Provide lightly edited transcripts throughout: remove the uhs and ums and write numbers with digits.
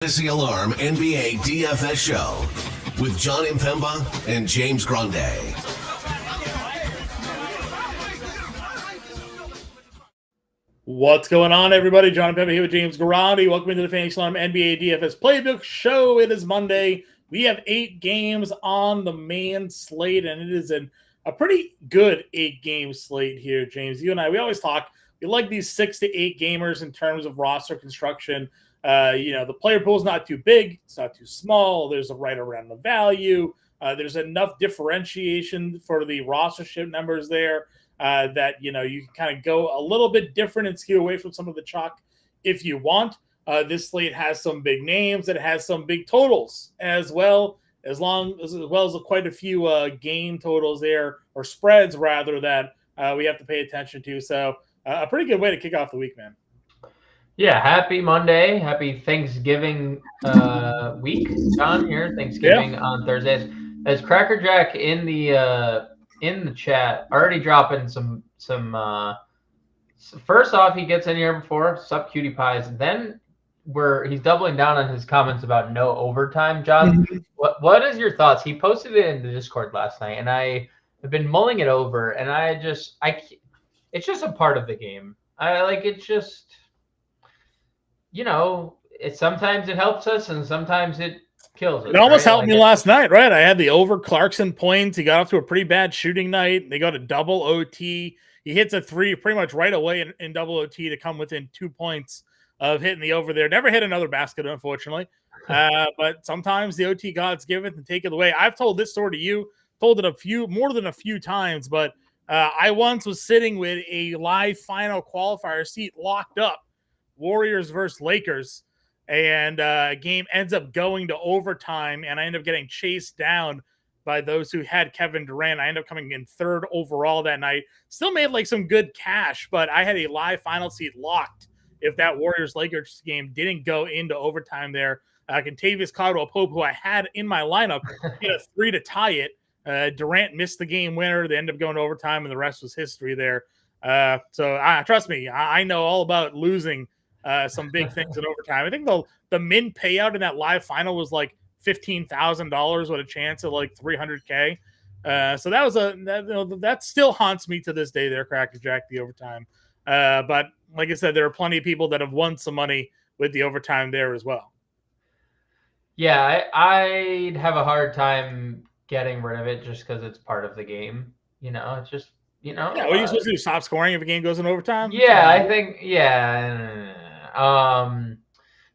Fantasy Alarm NBA DFS show with Jon Impemba and James Grande. What's going on, everybody? Jon Impemba here with James Grande. Welcome into the Fantasy Alarm NBA DFS Playbook show. It is Monday. We have 8 games on the main slate, and it is a pretty good 8-game slate here, James. You and I, we always talk. We like these 6 to 8 gamers in terms of roster construction. The player pool is not too big. It's not too small. There's a right around the value. There's enough differentiation for the rostership numbers there that, you can kind of go a little bit different and skew away from some of the chalk if you want. This slate has some big names. It has some big totals as well as quite a few game totals there, or spreads rather, that we have to pay attention to. So a pretty good way to kick off the week, man. Yeah, happy Monday. Happy Thanksgiving week, John, here. Thanksgiving on Thursdays. As Cracker Jack in the chat, already dropping some first off, he gets in here before, sup cutie pies. Then he's doubling down on his comments about no overtime. John, what is your thoughts? He posted it in the Discord last night, and I have been mulling it over, and it's just a part of the game. Sometimes it helps us and sometimes it kills us. It almost helped me last night, right? I had the over Clarkson points. He got off to a pretty bad shooting night. They go to double OT. He hits a 3 pretty much right away in double OT to come within 2 points of hitting the over there. Never hit another basket, unfortunately. But sometimes the OT gods give it and take it away. I've told this story to you, told it more than a few times, but I once was sitting with a live final qualifier seat locked up, Warriors versus Lakers, and game ends up going to overtime, and I end up getting chased down by those who had Kevin Durant. I ended up coming in 3rd overall that night. Still made some good cash, but I had a live final seat locked if that Warriors-Lakers game didn't go into overtime there. Contavious Caldwell-Pope, who I had in my lineup, hit a 3 to tie it. Durant missed the game winner. They ended up going to overtime, and the rest was history there. So trust me, I know all about losing some big things in overtime. I think the min payout in that live final was like $15,000 with a chance of like $300K. So that still haunts me to this day there, Cracker Jack, the overtime. But like I said, there are plenty of people that have won some money with the overtime there as well. Yeah, I'd have a hard time getting rid of it just because it's part of the game. It's just, Yeah, what are you supposed to do? Stop scoring if a game goes in overtime? Yeah, I think, yeah.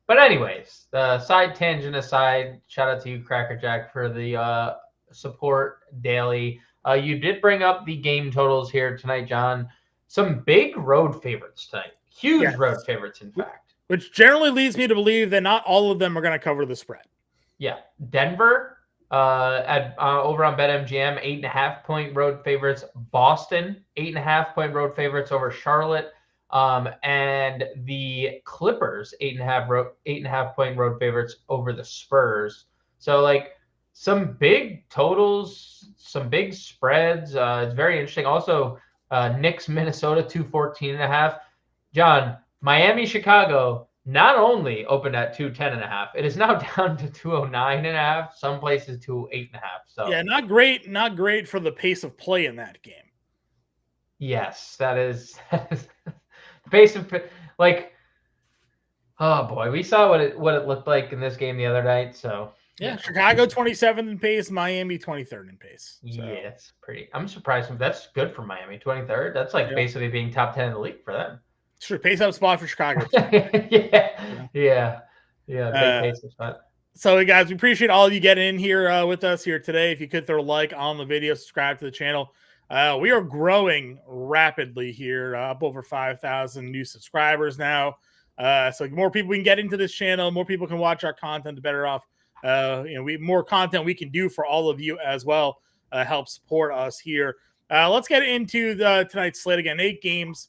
But anyways, the side tangent aside, shout out to you, Cracker Jack, for the support daily. You did bring up the game totals here tonight, John. Some big road favorites tonight. Huge road favorites, in fact. Which generally leads me to believe that not all of them are going to cover the spread. Yeah. Denver over on BetMGM, 8.5-point road favorites. Boston, 8.5-point road favorites over Charlotte. And the Clippers, 8.5-point road favorites over the Spurs. So some big totals, some big spreads. It's very interesting. Also, Knicks, Minnesota, 214.5. John, Miami, Chicago not only opened at 210.5, it is now down to 209.5. Some places 208.5. So yeah, not great for the pace of play in that game. Yes, that is pace of oh boy, we saw what it looked like in this game the other night. So yeah, Chicago 27th in pace, Miami 23rd in pace. So. Yeah, it's pretty. I'm surprised. That's good for Miami. 23rd. That's basically being top 10 in the league for them. Sure, pace up spot for Chicago. Yeah. Big pace up spot. So, guys, we appreciate all of you getting in here with us here today. If you could throw a like on the video, subscribe to the channel. We are growing rapidly here, up over 5,000 new subscribers now. So, more people we can get into this channel, more people can watch our content, the better off. More content we can do for all of you as well. Help support us here. Let's get into tonight's slate again. 8 games.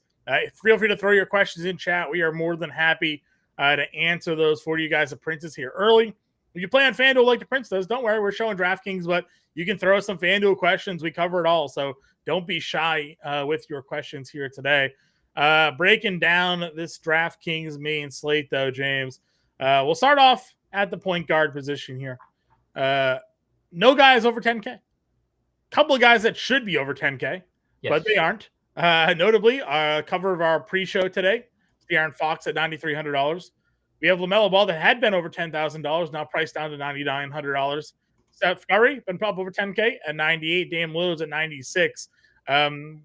Feel free to throw your questions in chat. We are more than happy to answer those for you guys. The Prince is here early. If you play on FanDuel like the Prince does, don't worry. We're showing DraftKings, but you can throw some FanDuel questions. We cover it all, so don't be shy with your questions here today. Breaking down this DraftKings main slate, though, James. We'll start off at the point guard position here. No guys over 10K. Couple of guys that should be over 10K, but they aren't. Notably, cover of our pre-show today, De'Aaron Fox at $9,300. We have LaMelo Ball that had been over $10,000, now priced down to $9,900. Steph Curry been up over 10K at 98. Dame Lillard's at 96.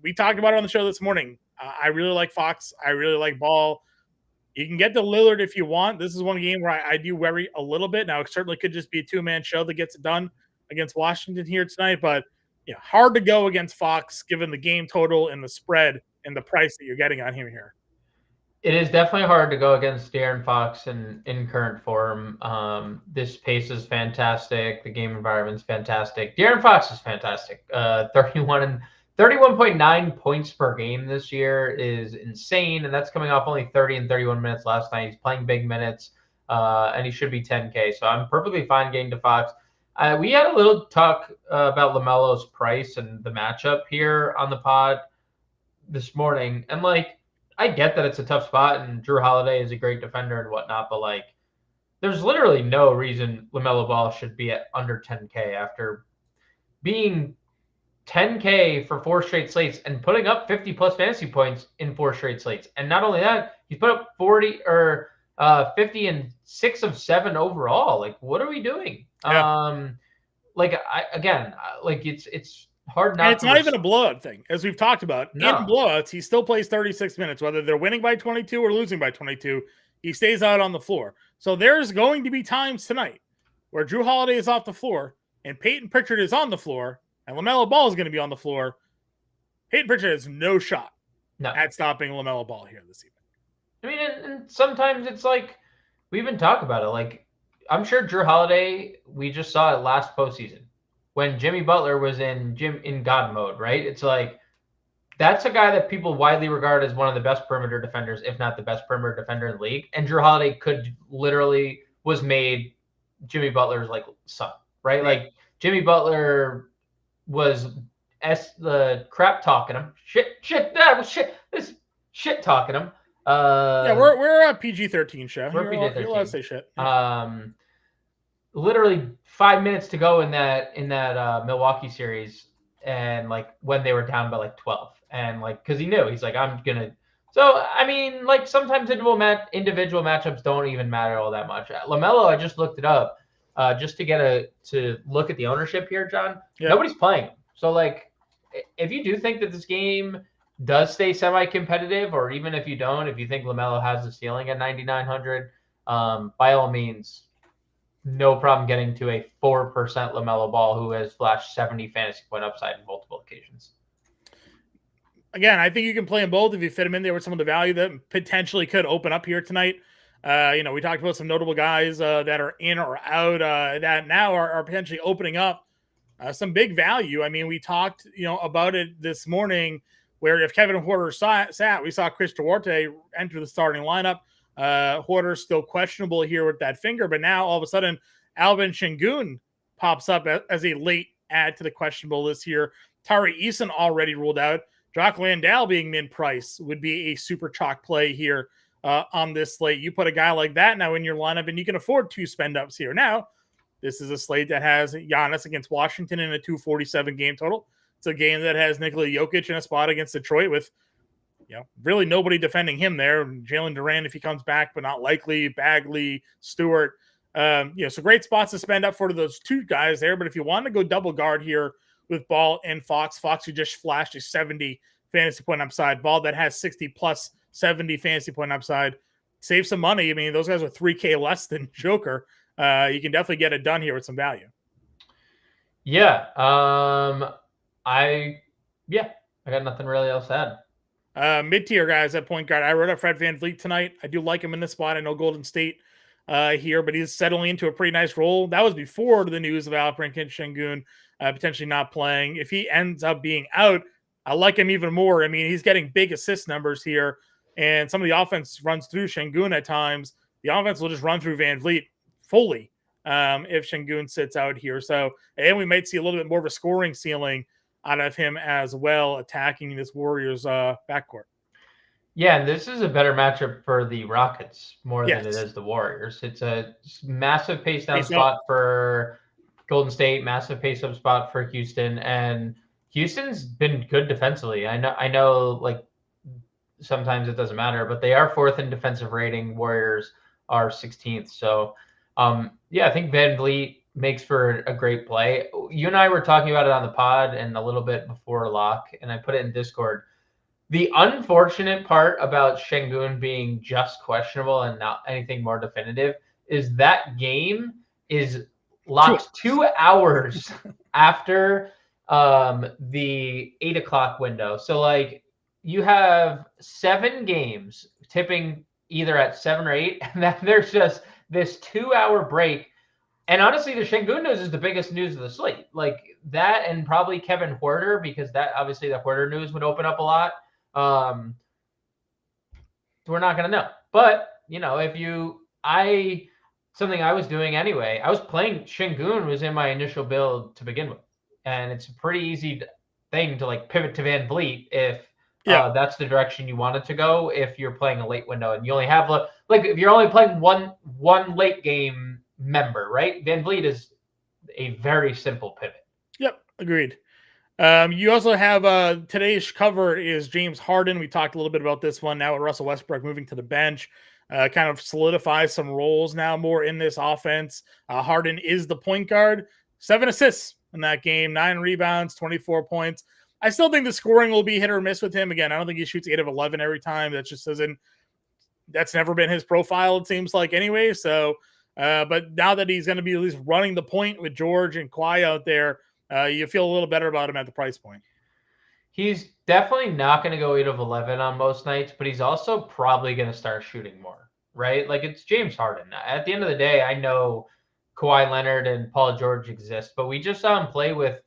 We talked about it on the show this morning. I really like Fox. I really like Ball. You can get to Lillard if you want. This is one game where I do worry a little bit. Now, it certainly could just be a two-man show that gets it done against Washington here tonight, but hard to go against Fox given the game total and the spread and the price that you're getting on him here. It is definitely hard to go against De'Aaron Fox in current form. This pace is fantastic. The game environment's fantastic. De'Aaron Fox is fantastic. 31.9 points per game this year is insane, and that's coming off only 30 and 31 minutes last night. He's playing big minutes, and he should be 10K. So I'm perfectly fine getting to Fox. We had a little talk about LaMelo's price and the matchup here on the pod this morning, and I get that it's a tough spot, and Drew Holiday is a great defender and whatnot, but there's literally no reason LaMelo Ball should be at under 10K after being 10K for 4 straight slates and putting up 50 plus fantasy points in 4 straight slates. And not only that, he's put up 50 and 6 of 7 overall. What are we doing? Yeah. It's hard not. And it's not even a blowout thing, as we've talked about. No. In blowouts, he still plays 36 minutes, whether they're winning by 22 or losing by 22. He stays out on the floor. So there's going to be times tonight where Drew Holiday is off the floor and Peyton Pritchard is on the floor and LaMelo Ball is going to be on the floor. Peyton Pritchard has no shot at stopping LaMelo Ball here this evening. I mean, and sometimes it's we even talk about it. I'm sure Drew Holiday, we just saw it last postseason when Jimmy Butler was in God mode, right? It's that's a guy that people widely regard as one of the best perimeter defenders, if not the best perimeter defender in the league. And Drew Holiday was made Jimmy Butler's son, right? Jimmy Butler was the crap talking him, shit talking him. We're a PG-13 show. We're PG-13. You're allowed to say shit. Literally 5 minutes to go in that Milwaukee series, and when they were down by 12, and because he knew I'm gonna. So I mean, sometimes individual matchups don't even matter all that much. LaMelo, I just looked it up, just to look at the ownership here, John. Yeah. Nobody's playing him. So if you do think that this game does stay semi-competitive, or even if you don't, if you think LaMelo has the ceiling at 9,900, by all means, no problem getting to a 4% LaMelo Ball who has flashed 70 fantasy point upside in multiple occasions. Again, I think you can play them both if you fit them in there with some of the value that potentially could open up here tonight. We talked about some notable guys that are in or out that now are potentially opening up some big value. I mean, we talked, about it this morning where if Kevin Huerter sat, we saw Chris Duarte enter the starting lineup. Huerter's still questionable here with that finger, but now all of a sudden Alvin Şengün pops up as a late add to the questionable list here. Tari Eason already ruled out. Jock Landale being min-price would be a super chalk play here on this slate. You put a guy like that now in your lineup, and you can afford 2 spend-ups here. Now, this is a slate that has Giannis against Washington in a 247 game total. It's a game that has Nikola Jokic in a spot against Detroit with really nobody defending him there. Jalen Duran, if he comes back, but not likely. Bagley, Stewart. So great spots to spend up for those 2 guys there. But if you want to go double guard here with Ball and Fox who just flashed a 70 fantasy point upside, Ball that has 60 plus 70 fantasy point upside, save some money. I mean, those guys are 3K less than Joker. You can definitely get it done here with some value. Yeah. I got nothing really else to add. Mid-tier guys at point guard. I wrote up Fred VanVleet tonight. I do like him in this spot. I know Golden State here, but he's settling into a pretty nice role. That was before the news of Alperen Şengün potentially not playing. If he ends up being out, I like him even more. I mean, he's getting big assist numbers here, and some of the offense runs through Şengün at times. The offense will just run through VanVleet fully if Şengün sits out here. So, and we might see a little bit more of a scoring ceiling out of him as well, attacking this Warriors backcourt. Yeah, and this is a better matchup for the Rockets more than it Yes. is the Warriors. It's a massive pace down Face up. spot for Golden State, massive pace up spot for Houston, and Houston's been good defensively. I know, like sometimes it doesn't matter, but they are fourth in defensive rating. Warriors are 16th. So, yeah, I think Van Vliet makes for a great play. You and I were talking about it on the pod and a little bit before lock, and I put it in Discord. The unfortunate part about Şengün being just questionable and not anything more definitive is that game is locked 2 hours after the 8 o'clock window. So like you have 7 games tipping either at 7 or 8, and then there's just this 2 hour break. And honestly, the Şengün news is the biggest news of the slate. Like that, and probably Kevin Huerter, because that obviously the Huerter news would open up a lot. We're not going to know. But, something I was doing anyway, I was playing Şengün was in my initial build to begin with. And it's a pretty easy thing to like pivot to Van Vliet if that's the direction you wanted to go. If you're playing a late window and you only have like if you're only playing one late game member, right? Van Vliet is a very simple pivot. Yep, agreed. You also have today's cover is James Harden. We talked a little bit about this one now with Russell Westbrook moving to the bench. Kind of solidifies some roles now more in this offense. Harden is the point guard. 7 assists in that game, 9 rebounds, 24 points. I still think the scoring will be hit or miss with him. Again, I don't think he shoots 8 of 11 every time. That just doesn't. That's never been his profile, it seems like, anyway. So, but now that he's going to be at least running the point with George and Kawhi out there, you feel a little better about him at the price point. He's definitely not going to go 8 of 11 on most nights, but he's also probably going to start shooting more, right? Like it's James Harden. At the end of the day, I know Kawhi Leonard and Paul George exist, but we just saw him play with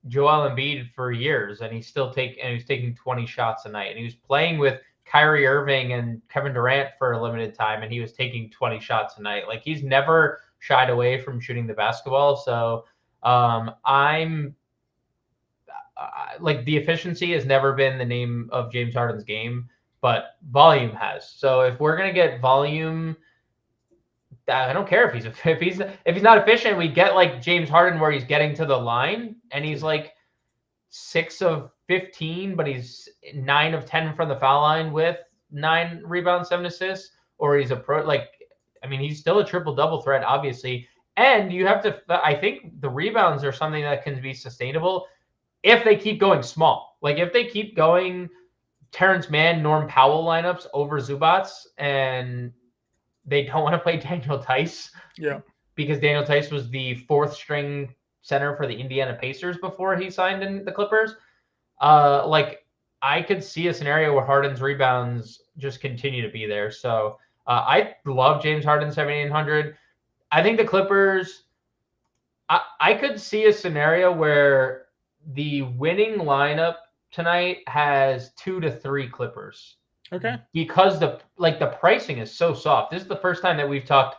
Joel Embiid for years, and he's taking 20 shots a night, and he was playing with Kyrie Irving and Kevin Durant for a limited time, and he was taking 20 shots a night. Like he's never shied away from shooting the basketball. So I'm like the efficiency has never been the name of James Harden's game, but volume has. So if we're gonna get volume, I don't care if he's not efficient. We get like James Harden where he's getting to the line and he's like 6 of 15, but he's 9 of 10 from the foul line with 9 rebounds, 7 assists, or he's he's still a triple double threat, obviously. And you have to, I think the rebounds are something that can be sustainable if they keep going small. Like if they keep going Terrence Mann, Norm Powell lineups over Zubats, and they don't want to play Daniel Tice. Yeah. Because Daniel Tice was the 4th string center for the Indiana Pacers before he signed in the Clippers. Like I could see a scenario where Harden's rebounds just continue to be there. So I love James Harden 7,800. I think the Clippers, I could see a scenario where the winning lineup tonight has 2 to 3 Clippers. Okay. Because the pricing is so soft. This is the first time that we've talked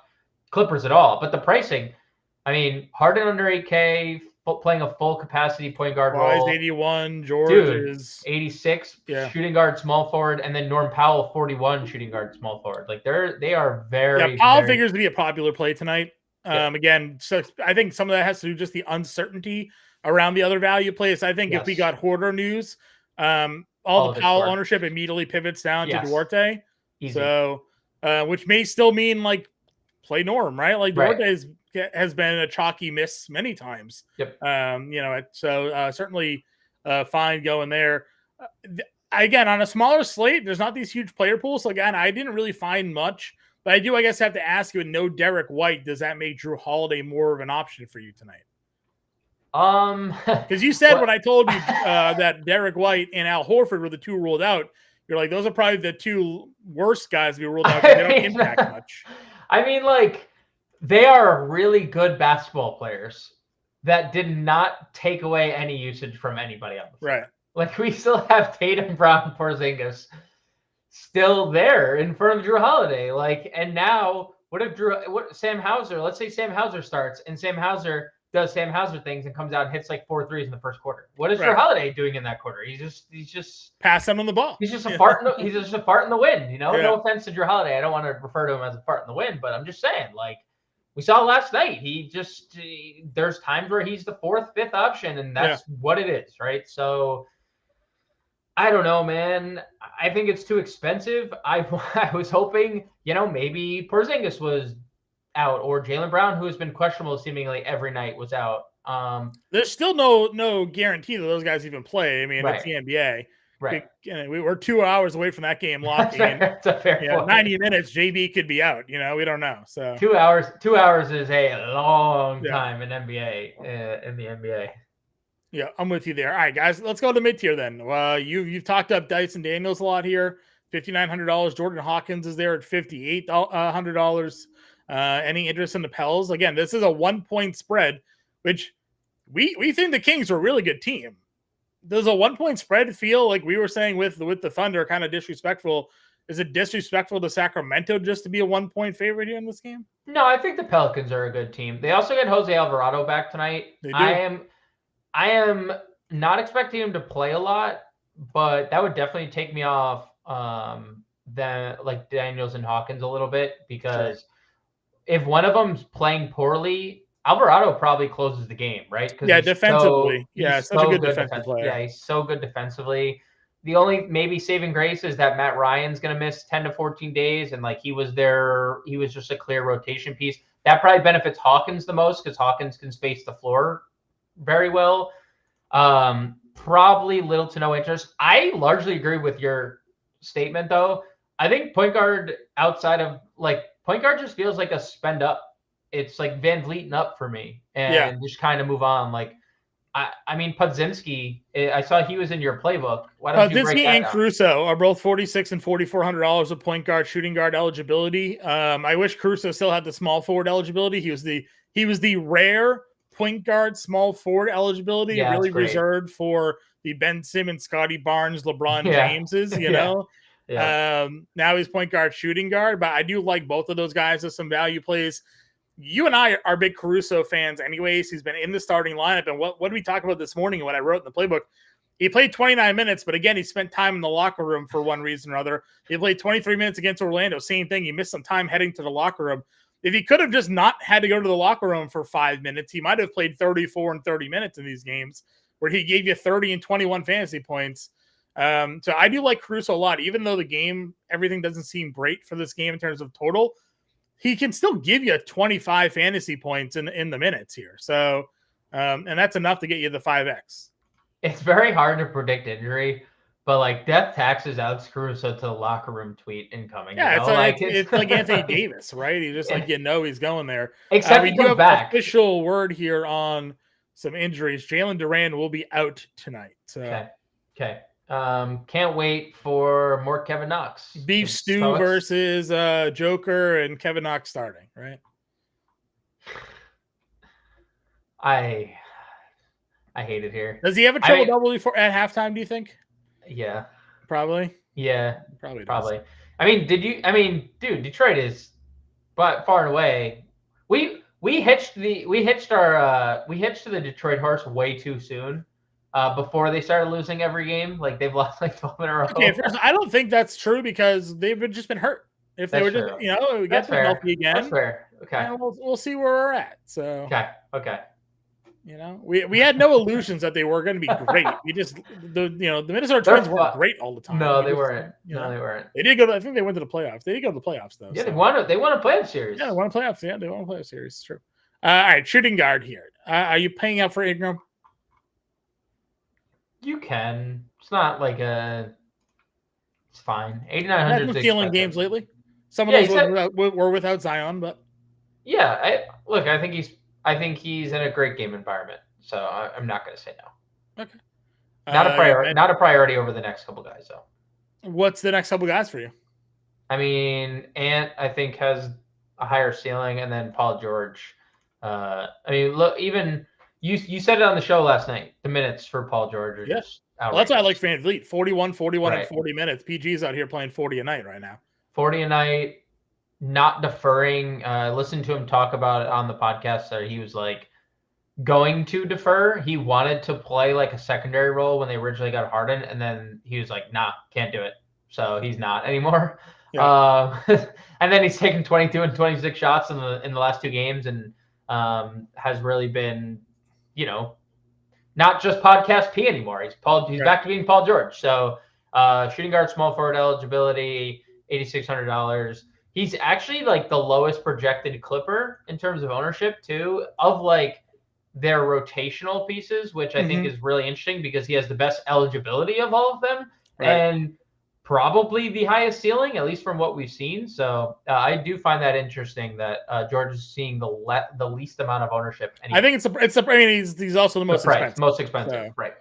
Clippers at all. But the pricing, I mean, Harden under 8K, playing a full capacity point guard role. 81, George is 86, shooting guard, small forward, and then Norm Powell 41, shooting guard, small forward. Like they are very. Yeah, Powell figures to be a popular play tonight. Again, so I think some of that has to do with just the uncertainty around the other value plays. I think if we got Hoarder news, all the Powell ownership immediately pivots down to Duarte. Easy. So, which may still mean like play Norm, right? Like Duarte has been a chalky miss many times. Yep. So certainly fine going there. Again, on a smaller slate, there's not these huge player pools. So again, I didn't really find much, but I do, I guess, have to ask you, with no Derek White, does that make Drew Holiday more of an option for you tonight? Because you said when I told you that Derek White and Al Horford were the 2 ruled out, you're like, those are probably the 2 worst guys to be ruled out because they don't impact much. I mean, like, they are really good basketball players that did not take away any usage from anybody on the field. Right. Like, we still have Tatum, Brown, Porzingis still there in front of Drew Holiday. Like, and now what if Sam Hauser, let's say Sam Hauser starts and Sam Hauser does Sam Hauser things and comes out and hits like 4 threes in the first quarter. What is Right. Drew Holiday doing in that quarter? He's just passing on the ball. He's just a fart. He's just a fart in the wind. You know, Yeah. no offense to Drew Holiday. I don't want to refer to him as a fart in the wind, but I'm just saying, like we saw last night, there's times where he's the 4th, 5th option, and that's what it is, right? So I don't know, man. I think it's too expensive. I was hoping, maybe Porzingis was out or Jaylen Brown, who has been questionable seemingly every night, was out. There's still no guarantee that those guys even play. I mean, It's the NBA. Right. We were 2 hours away from that game locking. That's a fair point. 90 minutes, JB could be out. We don't know. So 2 hours. 2 hours is a long time in NBA. In the NBA. Yeah, I'm with you there. All right, guys, let's go to mid tier then. You've talked up Dyson Daniels a lot here. $5,900. Jordan Hawkins is there at $5,800. Any interest in the Pels? Again, this is a 1-point spread, which we think the Kings are a really good team. Does a 1-point spread feel like we were saying with the Thunder kind of disrespectful? Is it disrespectful to Sacramento just to be a 1-point favorite here in this game? No, I think the Pelicans are a good team. They also get Jose Alvarado back tonight. They do. I am not expecting him to play a lot, but that would definitely take me off like Daniels and Hawkins a little bit, because if one of them's playing poorly, Alvarado probably closes the game, right? Yeah, defensively. He's such a good defensive player. Yeah, he's so good defensively. The only maybe saving grace is that Matt Ryan's going to miss 10 to 14 days, and like he was just a clear rotation piece. That probably benefits Hawkins the most because Hawkins can space the floor very well. Probably little to no interest. I largely agree with your statement, though. I think point guard just feels like a spend up. It's like Van Vlieten up for me, and just kind of move on. Like, I mean, Podziemski. I saw he was in your playbook. Why don't you break that and down? Caruso are both $4,600 and $4,400 of point guard, shooting guard eligibility. I wish Caruso still had the small forward eligibility. He was the rare point guard, small forward eligibility, really reserved for the Ben Simmons, Scotty Barnes, LeBron Jameses, know. Now he's point guard, shooting guard, but I do like both of those guys as some value plays. You and I are big Caruso fans anyways. He's been in the starting lineup, and what did we talk about this morning and what I wrote in the playbook? He played 29 minutes, but again, he spent time in the locker room for one reason or other. He played 23 minutes against Orlando, same thing. He missed some time heading to the locker room. If he could have just not had to go to the locker room for 5 minutes, he might have played 34 and 30 minutes in these games where he gave you 30 and 21 fantasy points. So I do like Caruso a lot, even though everything doesn't seem great for this game in terms of total. He can still give you 25 fantasy points in the minutes here. So, and that's enough to get you the 5X. It's very hard to predict injury, but like death taxes Alex Caruso to the locker room tweet incoming. Yeah, it's like Anthony Davis, right? He just he's going there. Except we he do comes have back. Official word here on some injuries. Jalen Duran will be out tonight. So okay. Can't wait for more Kevin Knox. Beef stew versus Joker and Kevin Knox starting, right? I hate it here. Does he have a triple-double at halftime, do you think? Yeah. Probably? Yeah. Probably. I mean, dude, Detroit is far and away. We hitched to the Detroit horse way too soon. Before they started losing every game. Like they've lost like 12 in a row. Okay, first, I don't think that's true because they've just been hurt. If they were just, we get them healthy again. That's fair. Okay. We'll see where we're at. So okay. We had no illusions that they were going to be great. We just the Minnesota Twins weren't great all the time. No, they weren't. No, they weren't. They did go. I think they went to the playoffs. They did go to the playoffs though. Yeah, they won a playoff series. Yeah, they won a playoff. Yeah, they won a playoff series. It's true. All right, shooting guard here. Are you paying up for Ingram? You can. It's not like it's fine. 8,900. Has been feeling games lately. Some of those were without Zion, but yeah. I think he's in a great game environment. So I'm not going to say no. Okay. Not a priority. Not a priority over the next couple guys though. What's the next couple guys for you? I mean, Ant I think has a higher ceiling, and then Paul George. Look, even. You said it on the show last night. The minutes for Paul George are just outrageous. Well, that's why I like Van Vliet. 41, and 40 minutes. PG's out here playing 40 a night right now. 40 a night, not deferring. Listen to him talk about it on the podcast. He was like, going to defer. He wanted to play like a secondary role when they originally got Harden, and then he was like, nah, can't do it. So he's not anymore. Yeah. And then he's taken 22 and 26 shots in the last 2 games, and has really been, not just podcast P anymore. He's back to being Paul George. So shooting guard, small forward eligibility, $8,600. He's actually like the lowest projected Clipper in terms of ownership too, of like their rotational pieces, which I think is really interesting because he has the best eligibility of all of them. Right. And probably the highest ceiling, at least from what we've seen. So I do find that interesting that George is seeing the least amount of ownership. I think I mean, he's also the most expensive. Most expensive. So, right.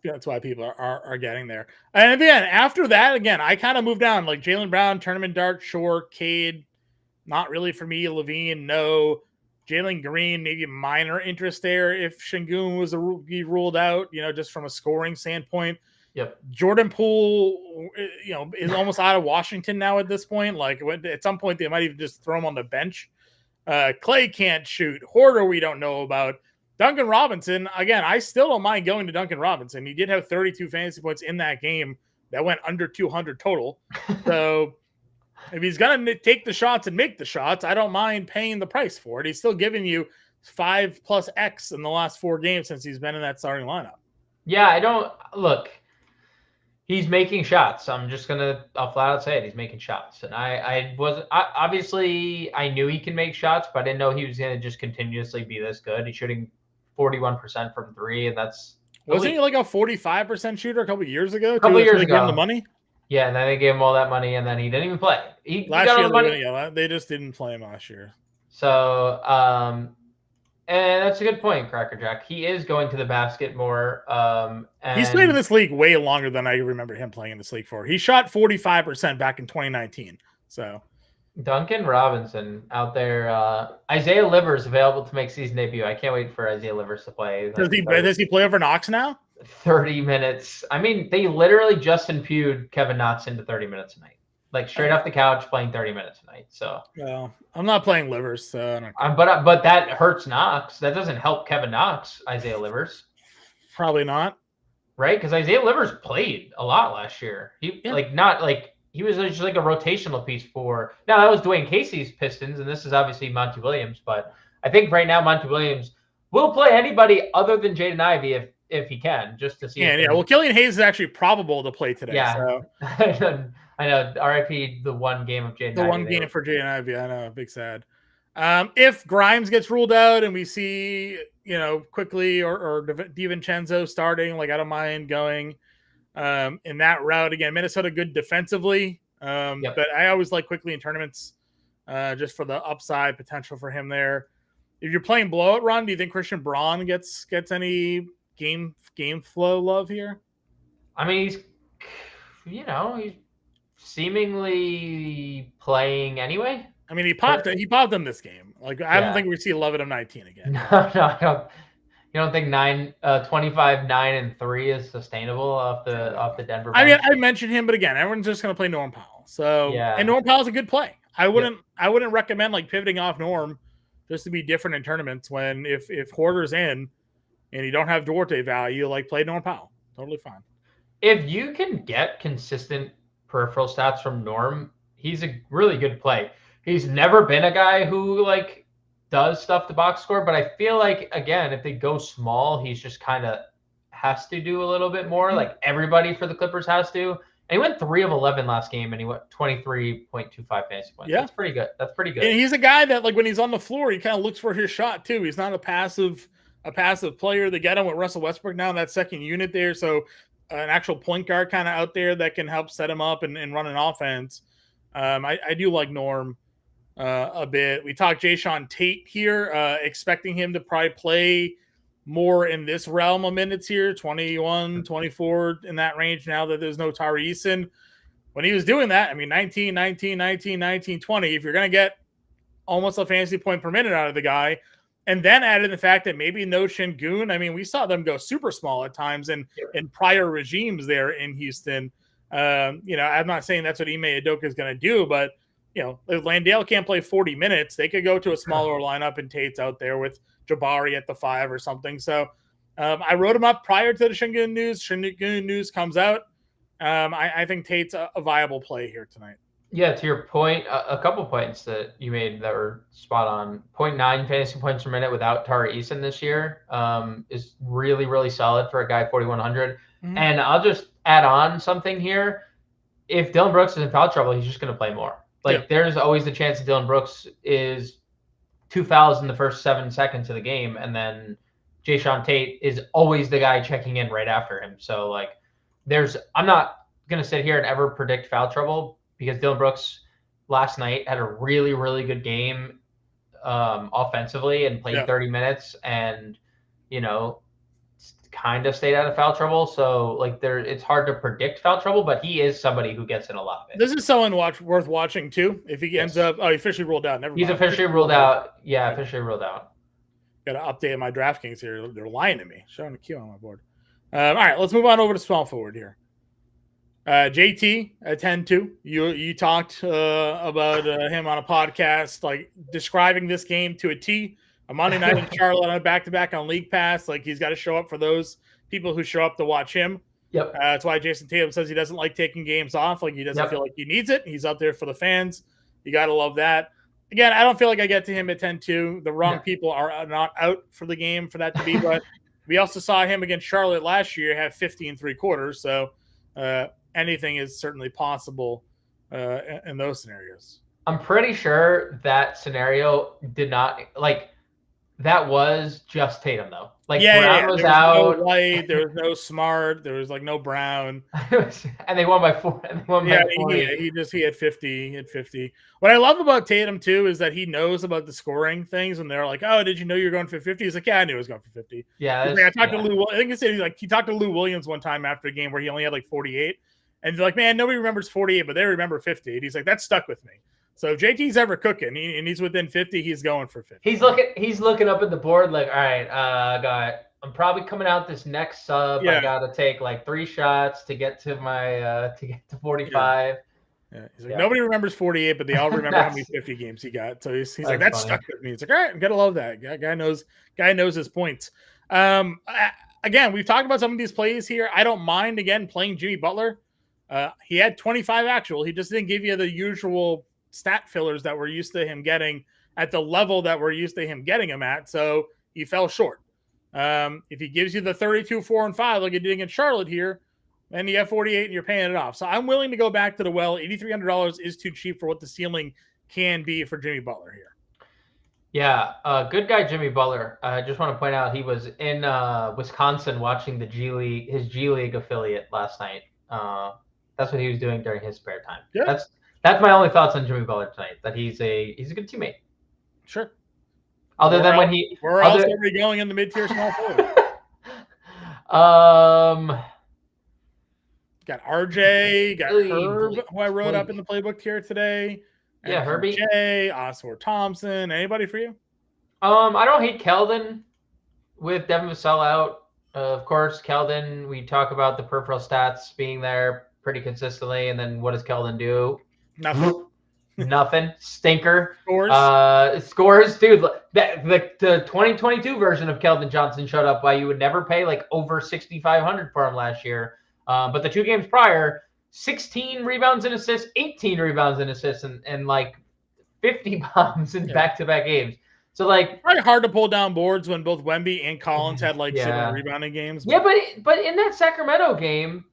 Yeah, that's why people are getting there. And then after that, again, I kind of moved down like Jaylen Brown, tournament dart, short, Cade, not really for me. Levine, no. Jalen Green, maybe a minor interest there if Şengün was ruled out, just from a scoring standpoint. Yep. Jordan Poole, is almost out of Washington now at this point. Like at some point, they might even just throw him on the bench. Clay can't shoot. Hoarder, we don't know about. Duncan Robinson, again, I still don't mind going to Duncan Robinson. He did have 32 fantasy points in that game that went under 200 total. So if he's going to take the shots and make the shots, I don't mind paying the price for it. He's still giving you 5+ X in the last 4 games since he's been in that starting lineup. Yeah, he's making shots. I'll flat out say it. He's making shots. And obviously I knew he can make shots, but I didn't know he was going to just continuously be this good. He's shooting 41% from 3. And that's, wasn't he like a 45% shooter a couple years ago? A couple years ago. Gave him the money? Yeah. And then they gave him all that money and then he didn't even play. Last year, they just didn't play him last year. So, and that's a good point, Cracker Jack. He is going to the basket more. And he's played in this league way longer than I remember him playing in this league for. He shot 45% back in 2019. So Duncan Robinson out there. Isaiah Livers available to make season debut. I can't wait for Isaiah Livers to play. Does he play over Knox now? 30 minutes. I mean, they literally just imputed Kevin Knox into 30 minutes a night. Like straight off the couch playing 30 minutes a night. So well, I'm not playing Livers, so I don't but that hurts Knox. That doesn't help Kevin Knox, Isaiah Livers. Probably not. Right? Because Isaiah Livers played a lot last year. He he was just like a rotational piece for now. That was Dwayne Casey's Pistons, and this is obviously Monty Williams. But I think right now Monty Williams will play anybody other than Jaden Ivey if he can, just to see. Yeah. Well, Killian Hayes is actually probable to play today. Yeah. So. I know. RIP the one game of Jaden Ivey. The one game for Jaden Ivey. I know. Big sad. If Grimes gets ruled out and we see, quickly or DiVincenzo starting, like I don't mind going in that route. Again, Minnesota good defensively. But I always like quickly in tournaments just for the upside potential for him there. If you're playing blowout run, do you think Christian Braun gets any game flow love here? I mean, he's seemingly playing anyway. I mean, he popped him this game. Like I don't think we see 11 of 19 again. No, I don't. You don't think 25, 9, and 3 is sustainable off the Denver bench? I mean, I mentioned him, but again, everyone's just going to play Norm Powell. So and Norm Powell's a good play. I wouldn't recommend like pivoting off Norm just to be different in tournaments when if Hoarder's in and you don't have Duarte value, like play Norm Powell. Totally fine. If you can get consistent peripheral stats from Norm, he's a really good play. He's never been a guy who like does stuff to box score, but I feel like again, if they go small, he's just kind of has to do a little bit more. Like everybody for the Clippers has to. And he went 3 of 11 last game, and he went 23.25 fantasy points. Yeah, that's pretty good. And he's a guy that like when he's on the floor, he kind of looks for his shot too. He's not a passive player. They get him with Russell Westbrook now in that second unit there, so an actual point guard kind of out there that can help set him up and run an offense. I do like Norm a bit. We talked Jayshawn Tate here, expecting him to probably play more in this realm of minutes here, 21, 24 in that range now that there's no Tari Eason. When he was doing that, I mean, 19, 19, 19, 19, 20, if you're going to get almost a fantasy point per minute out of the guy, and then add in the fact that maybe no Şengün, I mean, we saw them go super small at times in prior regimes there in Houston. I'm not saying that's what Ime Udoka is going to do, but, if Landale can't play 40 minutes, they could go to a smaller lineup and Tate's out there with Jabari at the 5 or something. So I wrote him up prior to the Şengün news. Şengün news comes out. I think Tate's a viable play here tonight. Yeah, to your point, a couple points that you made that were spot on. 0.9 fantasy points per minute without Tari Eason this year is really, really solid for a guy 4,100. Mm-hmm. And I'll just add on something here. If Dillon Brooks is in foul trouble, he's just going to play more. There's always the chance that Dillon Brooks is 2 fouls in the first 7 seconds of the game, and then Jae'Sean Tate is always the guy checking in right after him. So, I'm not going to sit here and ever predict foul trouble, because Dillon Brooks last night had a really, really good game offensively and played 30 minutes and, kind of stayed out of foul trouble. So, it's hard to predict foul trouble, but he is somebody who gets in a lot of it. This is someone worth watching, too, if he ends up – he officially ruled out. Never mind. He's officially ruled out. Yeah, officially ruled out. Got to update my DraftKings here. They're lying to me. Showing the Q on my board. All right, let's move on over to small forward here. JT at 10-2. You talked about him on a podcast, describing this game to a T. A Monday night in Charlotte on a back-to-back on League Pass. He's got to show up for those people who show up to watch him. Yep. That's why Jason Tatum says he doesn't like taking games off. He doesn't feel like he needs it. He's out there for the fans. You got to love that. Again, I don't feel like I get to him at 10-2. The wrong people are not out for the game for that to be. But we also saw him against Charlotte last year have 50 3/4. So anything is certainly possible in those scenarios. I'm pretty sure that scenario did not that was just Tatum though. Brown was out. No White, there was no Smart. There was no Brown. And they won by 4. He had 50. He had 50. What I love about Tatum too is that he knows about the scoring things. And they're like, "Oh, did you know you're going for 50?" He's like, "Yeah, I knew I was going for 50." Yeah. I talked to Lou. I think he talked to Lou Williams one time after a game where he only had 48. And they're like, "Man, nobody remembers 48, but they remember 50." And he's like, "That stuck with me." So if JT's ever cooking and he's within 50, he's going for 50. He's looking up at the board all right, I'm probably coming out this next sub. Yeah. I gotta take 3 shots to get to my to get to 45. Yeah. He's like, nobody remembers 48, but they all remember how many 50 games he got. So he's like, "That stuck with me." It's like, all right, gotta love that. Guy knows his points. Again, we've talked about some of these plays here. I don't mind playing Jimmy Butler. He had 25 actual. He just didn't give you the usual stat fillers that we're used to him getting at the level that we're used to him getting him at. So he fell short. If he gives you the 32, 4, and 5, like he did against Charlotte here, then you have 48 and you're paying it off. So I'm willing to go back to the well. $8,300 is too cheap for what the ceiling can be for Jimmy Butler here. Yeah, good guy Jimmy Butler. I just want to point out he was in Wisconsin watching his G League affiliate last night. That's what he was doing during his spare time. Yeah. That's my only thoughts on Jimmy Butler tonight. That he's a good teammate. Sure. Where else are we going in the mid-tier small forward? Got RJ, got Herb, who I wrote up in the playbook here today. Yeah, Herbie. Jay, Oscar Thompson. Anybody for you? I don't hate Keldon with Devin Vassell out. Of course, Keldon, we talk about the peripheral stats being there pretty consistently, and then what does Keldon do? Nothing. Stinker. Scores. Dude, the 2022 version of Keldon Johnson showed up why you would never pay over $6,500 for him last year. But the 2 games prior, 16 rebounds and assists, 18 rebounds and assists, and 50 bombs in back-to-back games. So probably hard to pull down boards when both Wemby and Collins had similar rebounding games. Yeah, but in that Sacramento game,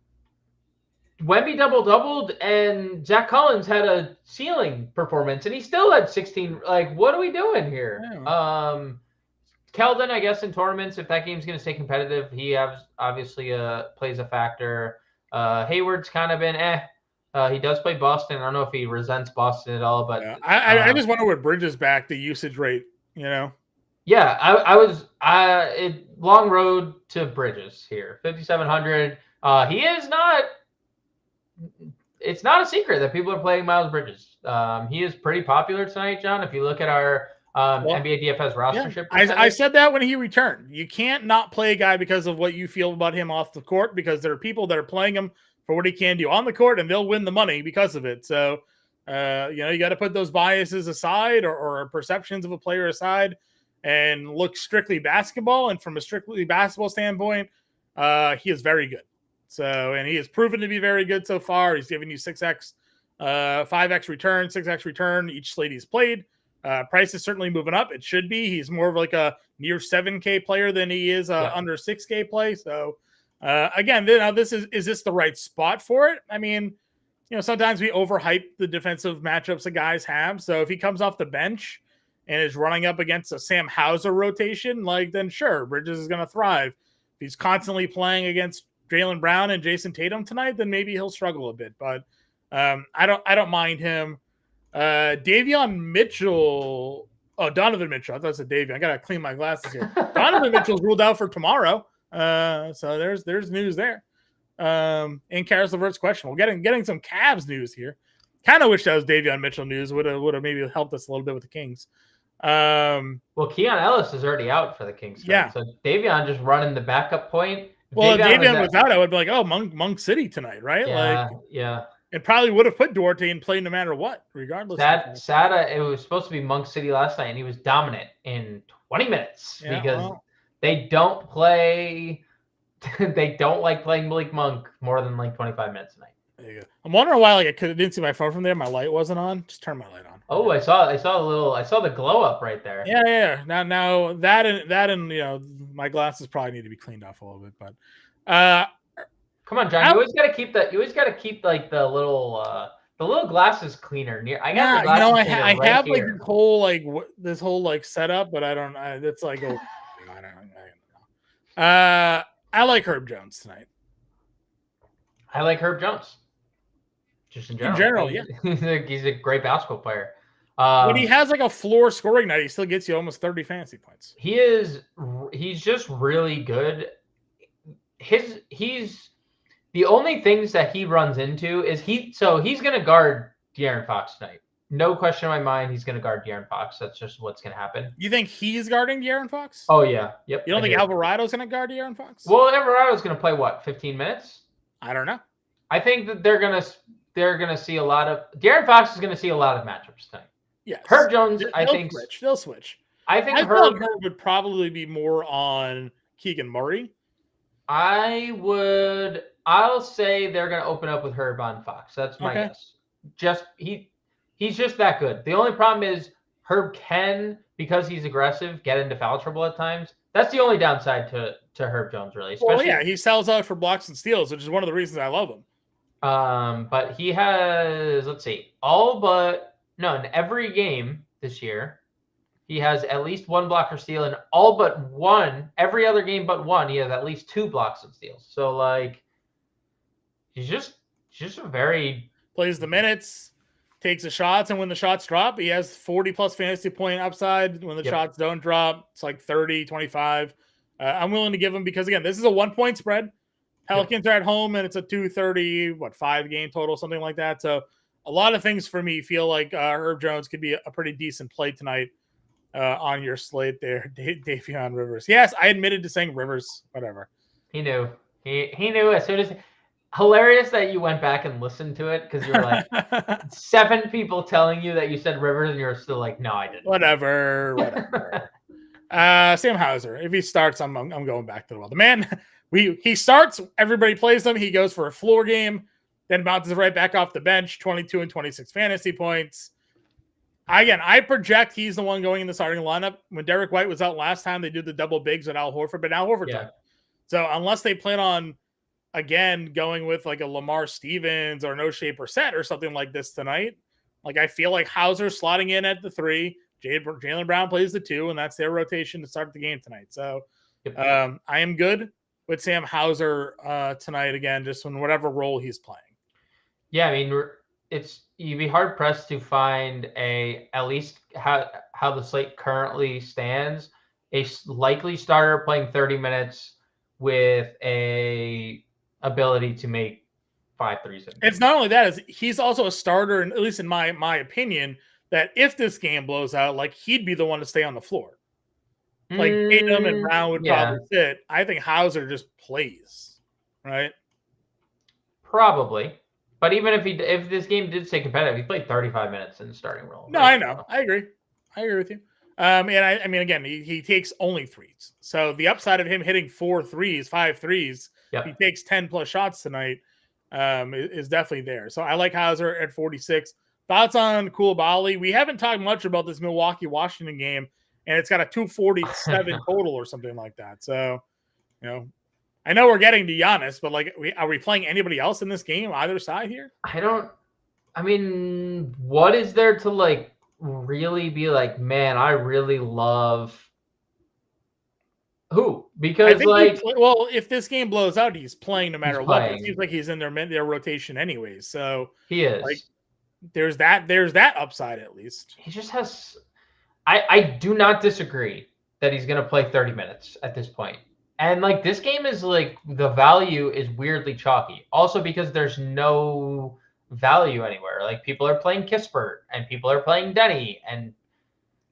Wemby doubled and Zach Collins had a ceiling performance and he still had 16. What are we doing here? Yeah. Keldon, I guess in tournaments, if that game's going to stay competitive, he obviously plays a factor. Hayward's kind of been he does play Boston. I don't know if he resents Boston at all, but I just wonder what Bridges back the usage rate, Yeah, I was long road to Bridges here. 5,700. He is not. It's not a secret that people are playing Miles Bridges. He is pretty popular tonight, John. If you look at our NBA DFS rostership, I said that when he returned. You can't not play a guy because of what you feel about him off the court, because there are people that are playing him for what he can do on the court, and they'll win the money because of it. So You got to put those biases aside or perceptions of a player aside and look strictly basketball. And from a strictly basketball standpoint, he is very good. So, and he has proven to be very good so far. He's given you 6x, 5x return, 6x return each slate he's played. Price is certainly moving up. It should be. He's more of like a near 7K player than he is under 6K play. So, again, now is this the right spot for it? I mean, sometimes we overhype the defensive matchups that guys have. So if he comes off the bench and is running up against a Sam Hauser rotation, then sure, Bridges is going to thrive. If he's constantly playing against Jaylen Brown and Jason Tatum tonight, then maybe he'll struggle a bit. But I don't mind him. Davion Mitchell. Oh, Donovan Mitchell. I thought it said Davion. I got to clean my glasses here. Donovan Mitchell's ruled out for tomorrow. So there's news there. And Karis LeVert's questionable. Getting some Cavs news here. Kind of wish that was Davion Mitchell news. Would have maybe helped us a little bit with the Kings. Well, Keon Ellis is already out for the Kings. Yeah. So Davion just running the backup point. Well, if Davion was out, I would be like, oh, Monk City tonight, right? Yeah. It probably would have put Duarte in play no matter what, regardless. It was supposed to be Monk City last night, and he was dominant in 20 minutes because they don't play. They don't like playing Malik Monk more than 25 minutes a night. There you go. I'm wondering why I didn't see my phone from there. My light wasn't on. Just turn my light on. Oh, I saw the glow up right there. Yeah. Now that and my glasses probably need to be cleaned off a little bit, but come on, John. You always got to keep that. You always got to keep the little glasses cleaner near. I got the glasses I have here. This whole setup, but I don't. It's like I don't know. I like Herb Jones tonight. I like Herb Jones. Just in general, yeah. He's a great basketball player. When he has a floor scoring night, he still gets you almost 30 fantasy points. He's just really good. He's the only things that he runs into is he's going to guard De'Aaron Fox tonight. No question in my mind, he's going to guard De'Aaron Fox. That's just what's going to happen. You think he's guarding De'Aaron Fox? Oh, yeah. Yep. You don't think Alvarado's going to guard De'Aaron Fox? Well, Alvarado's going to play, 15 minutes? I don't know. I think that they're going to see a lot of – De'Aaron Fox is going to see a lot of matchups tonight. Yes. Herb Jones, They'll switch. I think Herb would probably be more on Keegan Murray. I'll say they're going to open up with Herb on Fox. That's my guess. He's just that good. The only problem is Herb can, because he's aggressive, get into foul trouble at times. That's the only downside to Herb Jones, really. He sells out for blocks and steals, which is one of the reasons I love him. But he has, in every game this year, he has at least one block or steal, and all but one, every other game but one, he has at least 2 blocks and steals. So, he's just a very... Plays the minutes, takes the shots, and when the shots drop, he has 40-plus fantasy point upside. When the shots don't drop, it's 30, 25. I'm willing to give him because, again, this is a 1-point spread. Pelicans are at home, and it's a 230, 5-game total, something like that. So a lot of things for me feel like Herb Jones could be a pretty decent play tonight on your slate there, Davion Rivers. Yes, I admitted to saying Rivers, whatever. He knew. He knew as soon as – hilarious that you went back and listened to it because you were like 7 people telling you that you said Rivers and you're still like, no, I didn't. Whatever. Sam Hauser. If he starts, I'm going back to the well. The man, he starts, everybody plays him. He goes for a floor game, then bounces right back off the bench, 22 and 26 fantasy points. Again, I project he's the one going in the starting lineup. When Derek White was out last time, they did the double bigs with Al Horford, but Al Horford's out. So unless they plan on, again, going with a Lamar Stevens or No Shape or Set or something like this tonight, I feel like Hauser slotting in at the 3, Jaylen Brown plays the 2, and that's their rotation to start the game tonight. So I am good with Sam Hauser tonight, again, just in whatever role he's playing. Yeah, I mean, you'd be hard pressed to find at least how the slate currently stands, a likely starter playing 30 minutes with a ability to make 5 threes. It's not only that, he's also a starter, and at least in my opinion, that if this game blows out, he'd be the one to stay on the floor. Tatum and Brown would probably sit. I think Hauser just plays, right? Probably. But even if this game did stay competitive, he played 35 minutes in the starting role. No, right? I know. I agree with you. And I mean, again, he takes only threes. So the upside of him hitting 4 threes, 5 threes, Yep. he takes 10 plus shots tonight, is definitely there. So I like Hauser at 46. Thoughts on Koulibaly? We haven't talked much about this Milwaukee-Washington game, and it's got a 247 total or something like that. So, I know we're getting to Giannis, but are we playing anybody else in this game, either side here? I mean, what is there to really be like, man, I really love who? Because if this game blows out, he's playing no matter what. But it seems like he's in their rotation anyways. So he is. There's that upside at least. He just has. I do not disagree that he's going to play 30 minutes at this point. And this game is the value is weirdly chalky. Also because there's no value anywhere. People are playing Kispert and people are playing Denny. And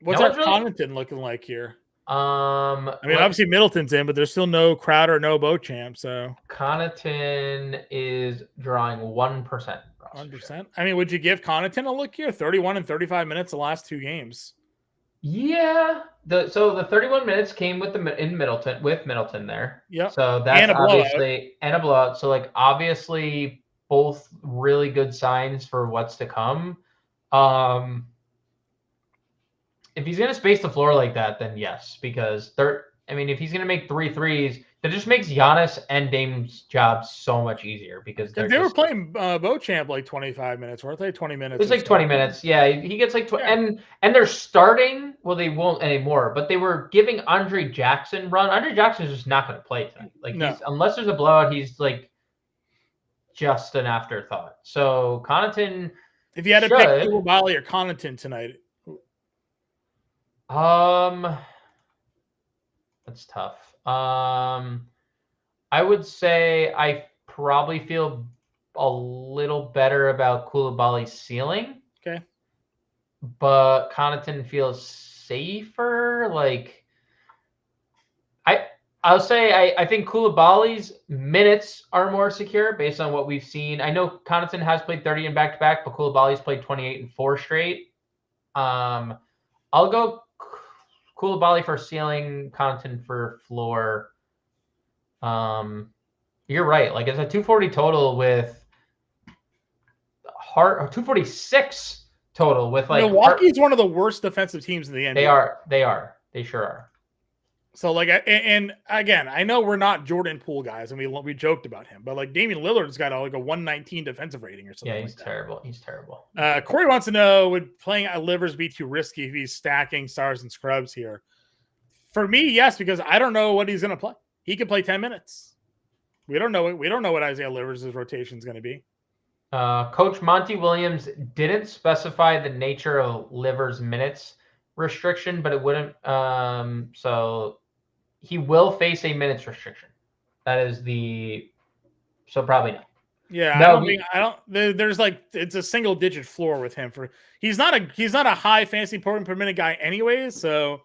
what's our Connaughton looking like here? I mean, obviously Middleton's in, but there's still no Crowder, no Beauchamp. So Connaughton is drawing 1%. 1%. I mean, would you give Connaughton a look here? 31 and 35 minutes the last 2 games. Yeah. The 31 minutes came with Middleton there. Yeah. So that's obviously a blowout. So obviously both really good signs for what's to come. If he's gonna space the floor like that, then yes, because if he's gonna make 3 threes, that just makes Giannis and Dame's job so much easier because they were playing Beauchamp 25 minutes, weren't they? 20 minutes. It was 20 minutes. Yeah, he gets 20, and they're starting. Well, they won't anymore, but they were giving Andre Jackson run. Andre Jackson is just not going to play tonight. Unless there's a blowout, he's just an afterthought. So Connaughton. If you had to pick Koulibaly or Connaughton tonight. That's tough. I would say I probably feel a little better about Koulibaly's ceiling. Okay. But Connaughton feels safer. I'll say I think Koulibaly's minutes are more secure based on what we've seen. I know Connaughton has played 30 in back-to-back, but Koulibaly's played 28 in 4 straight. I'll go Koulibaly for ceiling, Connaughton for floor. You're right. It's a 240 total with 246 total with Milwaukee's one of the worst defensive teams in the NBA. They are. They sure are. So and again, I know we're not Jordan Poole guys, and we joked about him, but Damian Lillard's got a 119 defensive rating or something. Yeah, he's terrible. He's terrible. Corey wants to know, would playing at Livers be too risky if he's stacking stars and scrubs here? For me, yes, because I don't know what he's going to play. He could play 10 minutes. We don't know what Isaiah Livers' rotation is going to be. Coach Monty Williams didn't specify the nature of Livers' minutes restriction, but it wouldn't. So he will face a minutes restriction. That is so probably not. Yeah, no, I don't. There's it's a single digit floor with him. He's not a high fantasy point per minute guy anyway. So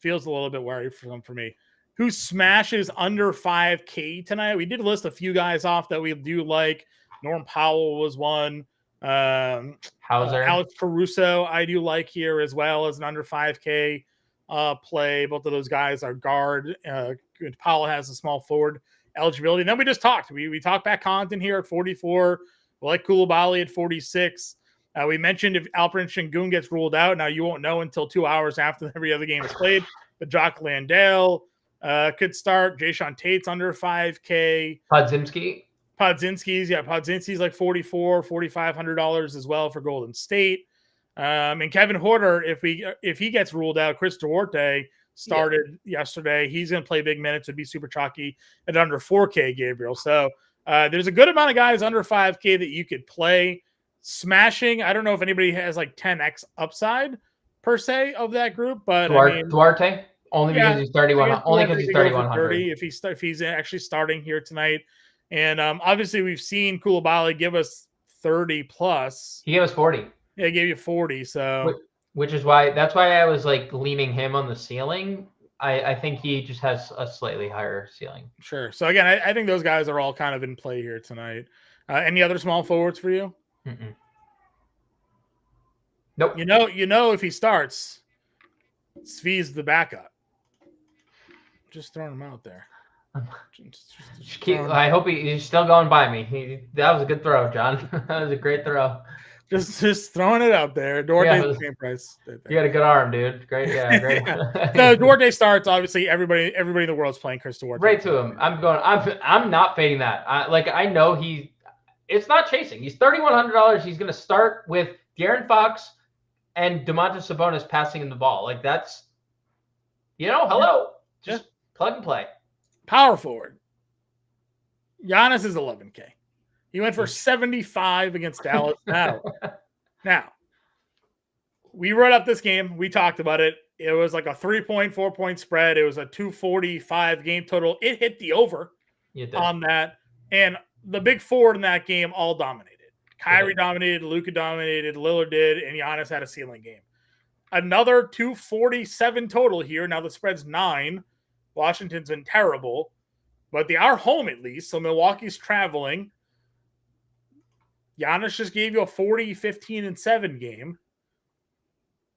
feels a little bit worried for me. Who smashes under 5K tonight? We did list a few guys off that we do like. Norm Powell was one. Hauser. Alex Caruso I do like here as well as an under 5K play. Both of those guys are guard. Powell has a small forward eligibility. And then we just talked. We talked back Connaughton here at 44. We like Koulibaly at 46. We mentioned if Alperen Şengün gets ruled out. Now you won't know until 2 hours after every other game is played. But Jock Landale could start. Jayshawn Tate's under 5K. Podzinski's like $4,400, $4,500 as well for Golden State. And Kevin Huerter, if he gets ruled out, Chris Duarte started yesterday. He's going to play big minutes. Would be super chalky at under 4K, Gabriel. So there's a good amount of guys under 5K that you could play. Smashing, I don't know if anybody has 10x upside per se of that group, but Duarte only because he's 31. Only because he's 3,100. If he's actually starting here tonight. And obviously, we've seen Koulibaly give us 30 plus. He gave us 40. Yeah, he gave you 40. So, that's why I was leaning him on the ceiling. I think he just has a slightly higher ceiling. Sure. So again, I think those guys are all kind of in play here tonight. Any other small forwards for you? Mm-mm. Nope. You know, if he starts, Svi's the backup. Just throwing him out there. I hope he's still going by me. That was a good throw, John. That was a great throw. Just throwing it out there. Duarte's the same price. You got a good arm, dude. Great, yeah, great. So Duarte starts. Obviously, everybody in the world's playing Chris Duarte. Right to him. I'm not fading that. I know it's not chasing. He's $3,100. He's going to start with De'Aaron Fox and Domantas Sabonis passing him the ball. Like that's, hello. Just plug and play. Power forward. Giannis is 11K. He went for 75 against Dallas. Now, we wrote up this game. We talked about it. It was like a 4-point spread. It was a 245 game total. It hit the over on that. And the big forward in that game all dominated. Kyrie dominated, Luka dominated, Lillard did, and Giannis had a ceiling game. Another 247 total here. Now the spread's 9. Washington's been terrible, but they are home at least. So Milwaukee's traveling. Giannis just gave you a 40, 15, and 7 game.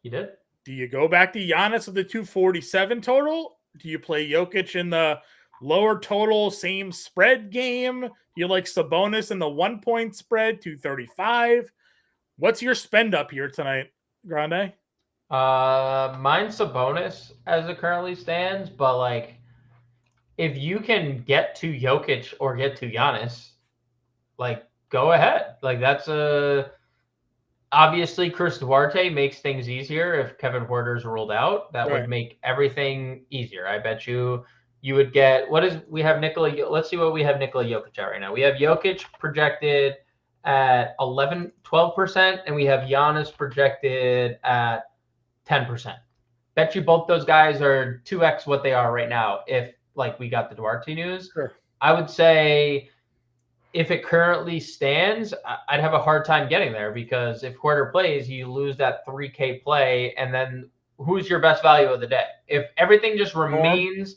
He did. Do you go back to Giannis with the 247 total? Do you play Jokic in the lower total, same spread game? Do you like Sabonis in the 1-point spread, 235? What's your spend up here tonight, Grande? Mine's Sabonis as it currently stands, but like if you can get to Jokic or get to Giannis, like go ahead. Like that's obviously Chris Duarte makes things easier if Kevin Huerter's ruled out. That would make everything easier. I bet you would get we have Nikola. Let's see what we have Nikola Jokic at right now. We have Jokic projected at 12%, and we have Giannis projected at 10%. Bet you both those guys are 2x what they are right now. If like we got the Duarte news, I would say if it currently stands, I'd have a hard time getting there because if Huerter plays, you lose that 3K play, and then who's your best value of the day? If everything just remains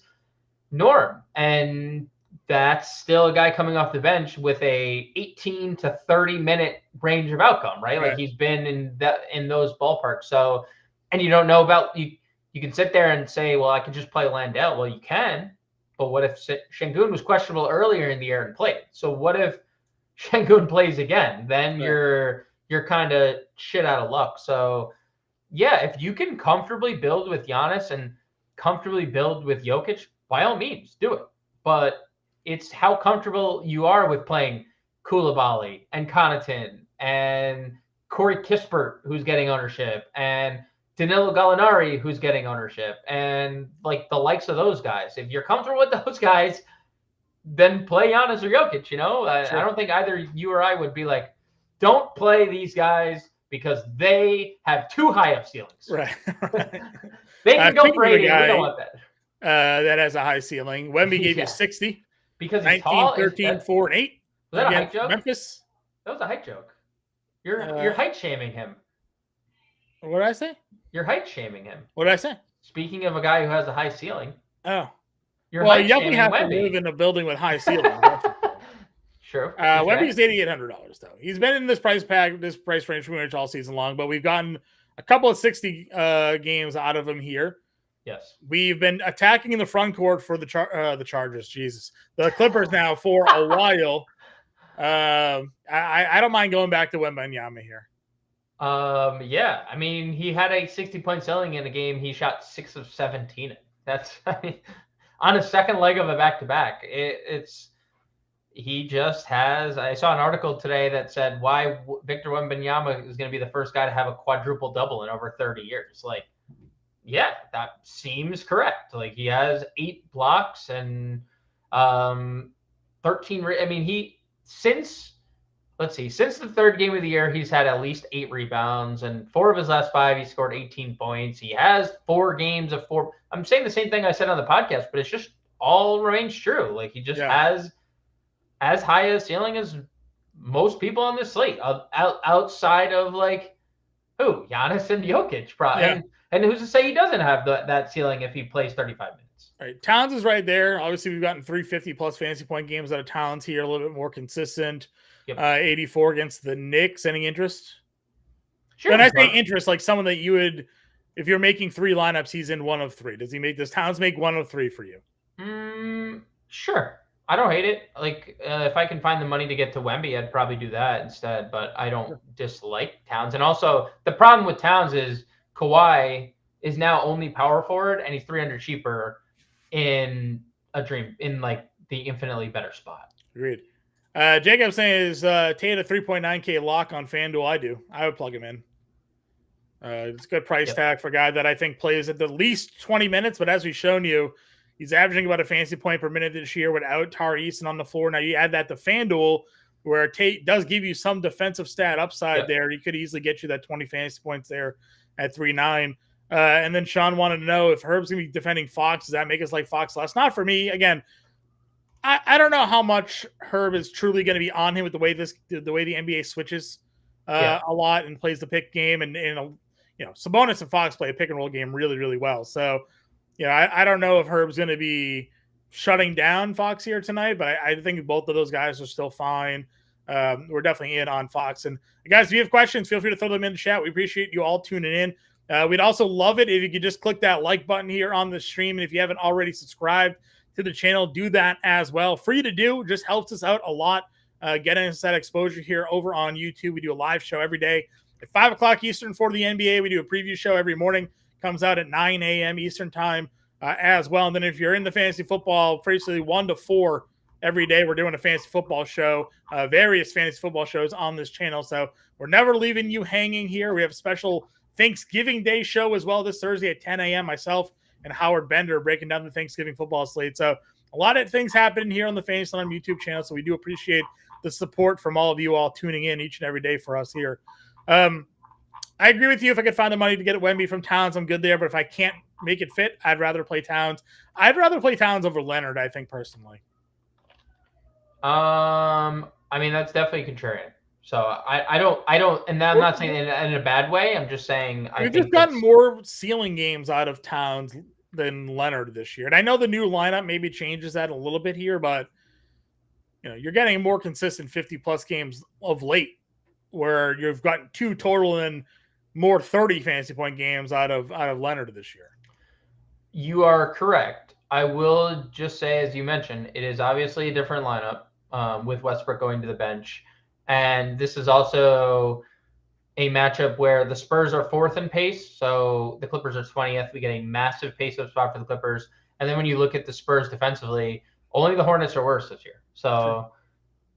Norm, and that's still a guy coming off the bench with a 18 to 30 minute range of outcome, right? Like he's been in those ballparks. So, and you don't know about you can sit there and say, well, I can just play Landale. Well, you can, but what if Şengün was questionable earlier in the year and played? So what if Şengün plays again? Then you're kind of shit out of luck. So yeah, if you can comfortably build with Giannis and comfortably build with Jokic, by all means, do it. But it's how comfortable you are with playing Koulibaly and Connaughton and Corey Kispert, who's getting ownership, and Danilo Gallinari, who's getting ownership, and like the likes of those guys. If you're comfortable with those guys, then play Giannis or Jokic. I don't think either you or I would be like, don't play these guys because they have too high of ceilings. Right. They can go for 80. We don't want that. That has a high ceiling. Wemby gave you 60. Because he's 19, tall. 13, 4, and 8. Was that a height joke? Memphis. That was a height joke. You're height shaming him. What did I say? You're height shaming him. What did I say? Speaking of a guy who has a high ceiling. Oh. You're well, you definitely have Wemby. to live in a building with high ceilings. Sure. Wemby's $8,800 though. He's been in this price range pretty much all season long, but we've gotten a couple of 60 games out of him here. Yes. We've been attacking in the front court for the Chargers. Jesus. The Clippers now for a while. I don't mind going back to Wembanyama here. Yeah. I mean, he had a 60-point ceiling in a game. He shot 6 of 17. That's on a second leg of a back-to-back. He just has. I saw an article today that said why Victor Wembanyama is going to be the first guy to have a quadruple double in over 30 years. Like, yeah, that seems correct. Like he has 8 blocks and 13. I mean, since the third game of the year, he's had at least 8 rebounds, and 4 of his last 5, he scored 18 points. He has 4 games of 4. I'm saying the same thing I said on the podcast, but it's just all remains true. Like he just has as high a ceiling as most people on this slate, outside of like Giannis and Jokic, probably. Yeah. And who's to say he doesn't have that ceiling if he plays 35 minutes? All right, Towns is right there. Obviously, we've gotten 350 plus fantasy point games out of Towns here, a little bit more consistent. Yep. 84 against the Knicks. Any interest? Sure. When I say interest, like someone that you would, if you're making 3 lineups, he's in 1 of 3. Does Towns make 1 of 3 for you? Sure. I don't hate it. Like, if I can find the money to get to Wemby, I'd probably do that instead. But I don't dislike Towns. And also, the problem with Towns is Kawhi is now only power forward, and he's 300 cheaper in like the infinitely better spot. Agreed. Jacob saying is Tate a 3.9K lock on FanDuel? I would plug him in. It's a good price tag for a guy that I think plays at the least 20 minutes, but as we've shown you, he's averaging about a fantasy point per minute this year without Tari Eason on the floor. Now you add that to FanDuel, where Tate does give you some defensive stat upside there. He could easily get you that 20 fantasy points there at 3.9. And then Sean wanted to know if Herb's going to be defending Fox. Does that make us like Fox less? Not for me. Again, I don't know how much Herb is truly going to be on him with the way the NBA switches a lot and plays the pick game. And Sabonis and Fox play a pick and roll game really, really well. So, I don't know if Herb's going to be shutting down Fox here tonight, but I think both of those guys are still fine. We're definitely in on Fox. And guys, if you have questions, feel free to throw them in the chat. We appreciate you all tuning in. We'd also love it if you could just click that like button here on the stream. And if you haven't already subscribed to the channel, do that as well. Free to do, just helps us out a lot. Getting us that exposure here over on YouTube. We do a live show every day at 5 o'clock Eastern for the NBA. We do a preview show every morning. Comes out at 9 a.m. Eastern time as well. And then if you're into fantasy football, basically 1 to 4 every day, we're doing a fantasy football show, various fantasy football shows on this channel. So we're never leaving you hanging here. We have a special Thanksgiving Day show as well this Thursday at 10 a.m. Myself and Howard Bender breaking down the Thanksgiving football slate. So a lot of things happening here on the Fantasy Line YouTube channel. So we do appreciate the support from all of you all tuning in each and every day for us here. I agree with you. If I could find the money to get Wemby from Towns, I'm good there. But if I can't make it fit, I'd rather play Towns. I'd rather play Towns over Leonard, I think, personally. I mean, that's definitely contrarian. So I don't, and I'm not saying it in a bad way. I'm just saying We've just gotten more ceiling games out of Towns than Leonard this year. And I know the new lineup maybe changes that a little bit here, but you're getting more consistent 50-plus games of late where you've gotten 2 total and more 30 fantasy point games out of Leonard this year. You are correct. I will just say, as you mentioned, it is obviously a different lineup with Westbrook going to the bench. And this is also a matchup where the Spurs are 4th in pace. So the Clippers are 20th. We get a massive pace-up spot for the Clippers. And then when you look at the Spurs defensively, only the Hornets are worse this year. So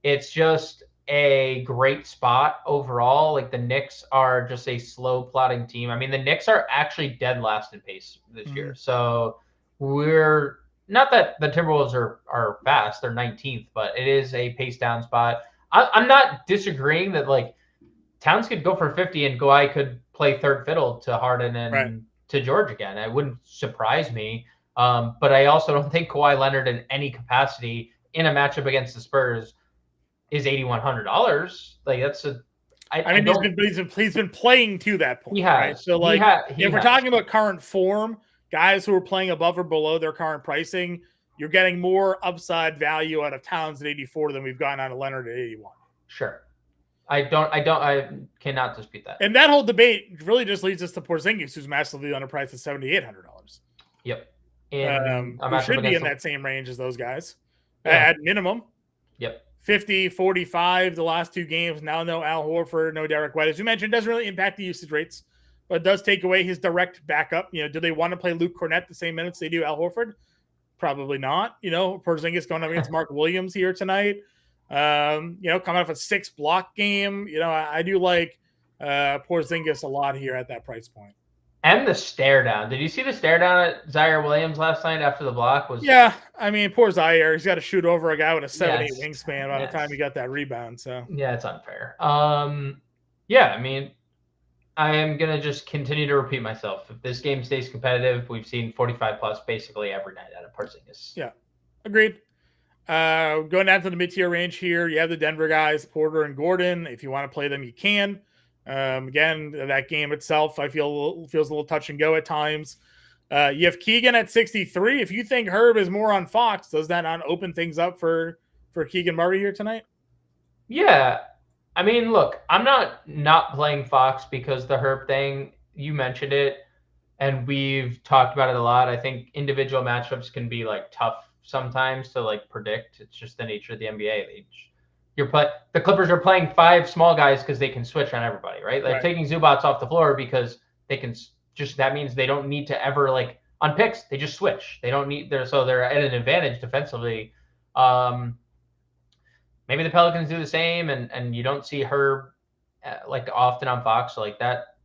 it's just a great spot overall. Like the Knicks are just a slow plotting team. I mean, the Knicks are actually dead last in pace this year. So we're not that the Timberwolves are fast. They're 19th, but it is a pace down spot. I'm not disagreeing that like Towns could go for 50 and Kawhi could play third fiddle to Harden and to George again. It wouldn't surprise me. But I also don't think Kawhi Leonard in any capacity in a matchup against the Spurs is $8,100. Like that's he's been playing to that point. He has. Right? So like if we're talking about current form, guys who are playing above or below their current pricing, you're getting more upside value out of Towns at 84 than we've gotten out of Leonard at 81. Sure. I cannot dispute that. And that whole debate really just leads us to Porzingis, who's massively underpriced at $7,800. Yep. Who should be in that same range as those guys at minimum. Yep. 50, 45 the last 2 games. Now no Al Horford, no Derek White. As you mentioned, doesn't really impact the usage rates, but does take away his direct backup. Do they want to play Luke Cornett the same minutes they do Al Horford? Probably not. Porzingis going up against Mark Williams here tonight. Coming off a 6 block game. I do like Porzingis a lot here at that price point. And the stare down. Did you see the stare down at Zaire Williams last night after the block? Yeah, I mean, poor Zaire. He's got to shoot over a guy with a 7'8" wingspan by the time he got that rebound. So yeah, it's unfair. I mean, I am gonna just continue to repeat myself. If this game stays competitive, we've seen 45 plus basically every night out of Porzingis. Yeah, agreed. Going down to the mid-tier range here, you have the Denver guys, Porter and Gordon. If you want to play them, you can. Again, that game itself, I feel feels a little touch and go at times. You have Keegan at 63. If you think Herb is more on Fox, does that not open things up for Keegan Murray here tonight? Yeah. I mean, look, I'm not playing Fox because the Herb thing, you mentioned it, and we've talked about it a lot. I think individual matchups can be like tough sometimes to like predict. It's just the nature of the NBA. The Clippers are playing 5 small guys because they can switch on everybody, right? Like Right. taking Zubats off the floor because they can just, that means they don't need to ever like on picks, they just switch. They don't need so they're at an advantage defensively. Maybe the Pelicans do the same, and you don't see Herb like often on Fox like that.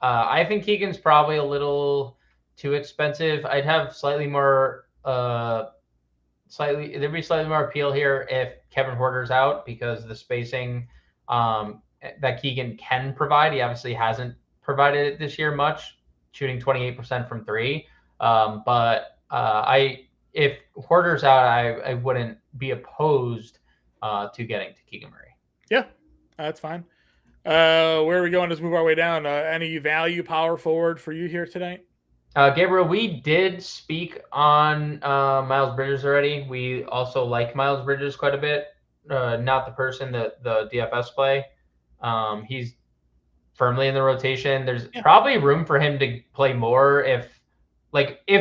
I think Keegan's probably a little too expensive. I'd have slightly more there'd be slightly more appeal here if Kevin Huerter's out because the spacing that Keegan can provide, he obviously hasn't provided it this year much, shooting 28% from 3. But if Huerter's out, I wouldn't be opposed to getting to Keegan Murray. Yeah, that's fine. Where are we going? Let's move our way down. Any value power forward for you here tonight? Gabriel, we did speak on Miles Bridges already. We also like Miles Bridges quite a bit. Not the person that the DFS play. He's firmly in the rotation. There's probably room for him to play more if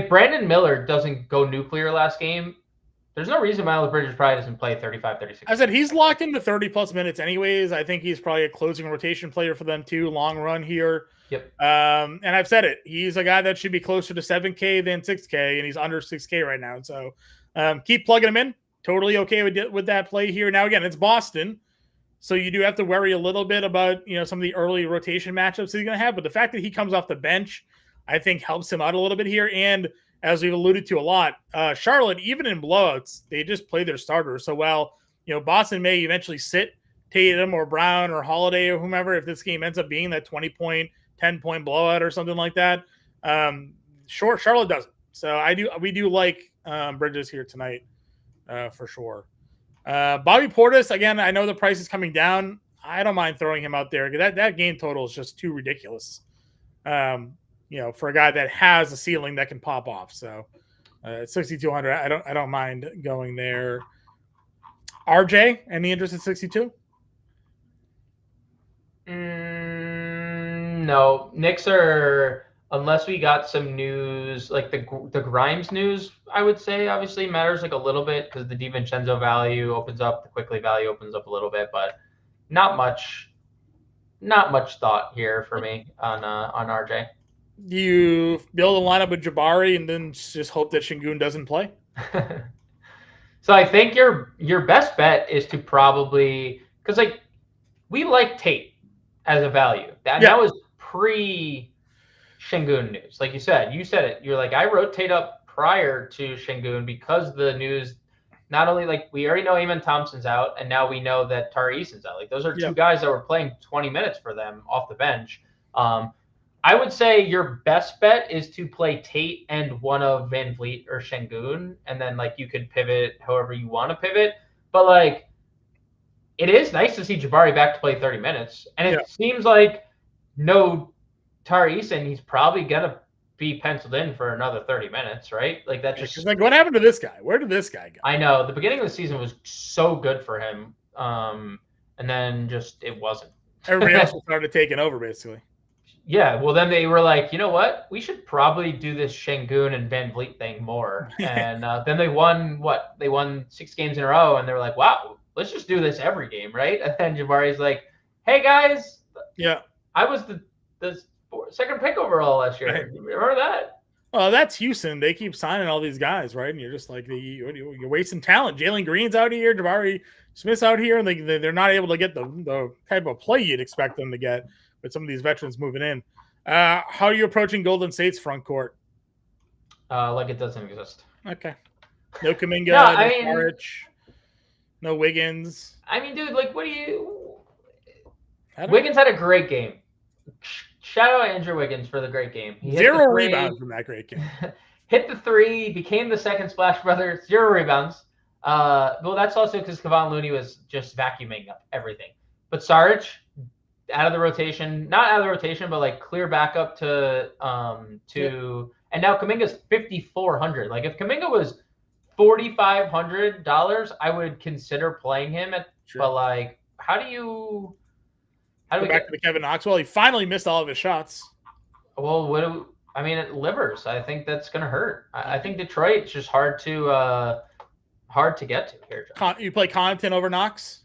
Brandon Miller doesn't go nuclear last game. There's no reason Miles Bridges probably doesn't play 35, 36. I said he's locked into 30-plus minutes anyways. I think he's probably a closing rotation player for them too, long run here. Yep. And I've said it. He's a guy that should be closer to 7K than 6K, and he's under 6K right now. So keep plugging him in. Totally okay with that play here. Now, again, it's Boston, so you do have to worry a little bit about some of the early rotation matchups he's going to have. But the fact that he comes off the bench, I think, helps him out a little bit here. And as we've alluded to a lot, Charlotte, even in blowouts, they just play their starters. So while Boston may eventually sit Tatum or Brown or Holiday or whomever, if this game ends up being that 20-point, 10-point blowout or something like that, Charlotte doesn't. So we do like Bridges here tonight for sure. Bobby Portis, again, I know the price is coming down. I don't mind throwing him out there. That game total is just too ridiculous. For a guy that has a ceiling that can pop off. So at 6,200, I don't mind going there. RJ, any interest in 62? No. Knicks are, unless we got some news, like the Grimes news, I would say obviously matters like a little bit because the DiVincenzo value opens up, the Quickly value opens up a little bit, but not much thought here for me on RJ. Do you build a lineup with Jabari and then just hope that Şengün doesn't play? So I think your best bet is to probably, because we like Tate as a value. That was pre-Şengün news. Like you said it. You're like, I wrote Tate up prior to Şengün because the news, not only we already know Amen Thompson's out, and now we know that Tari Eason's out. Those are two guys that were playing 20 minutes for them off the bench. I would say your best bet is to play Tate and one of Van Vliet or Şengün, and then you could pivot however you want to pivot. But it is nice to see Jabari back to play 30 minutes, and it seems like no Tari Eason, he's probably gonna be penciled in for another 30 minutes, right? That just what happened to this guy? Where did this guy go? I know the beginning of the season was so good for him, and then just it wasn't. Everybody else started taking over basically. Yeah, well, then they were like, you know what? We should probably do this Şengün and Van Vliet thing more. And then they won, They won 6 games in a row, and they were like, wow, let's just do this every game, right? And then Jabari's like, hey, guys. Yeah. I was the second pick overall last year. Right. Remember that? Well, that's Houston. They keep signing all these guys, right? And you're just like, you're wasting talent. Jalen Green's out here, Jabari Smith's out here, and they're not able to get the type of play you'd expect them to get with some of these veterans moving in. How are you approaching Golden State's front court? Like it doesn't exist. Okay. No Kuminga, no Saric, no Wiggins. I mean, dude, what do you... Wiggins had a great game. Shout out Andrew Wiggins for the great game. He 0 rebounds from that great game. Hit the 3, became the second Splash Brothers, 0 rebounds. Well, that's also because Kevon Looney was just vacuuming up everything. But Saric, out of the rotation, not out of the rotation, but clear backup to and now Kuminga's 5,400. If Kuminga was $4,500, I would consider playing him but how do we Go back to the Kevin Knox? Well, he finally missed all of his shots. Well, livers. I think that's gonna hurt. I think Detroit's just hard to get to here, John. You play Connaughton over Knox?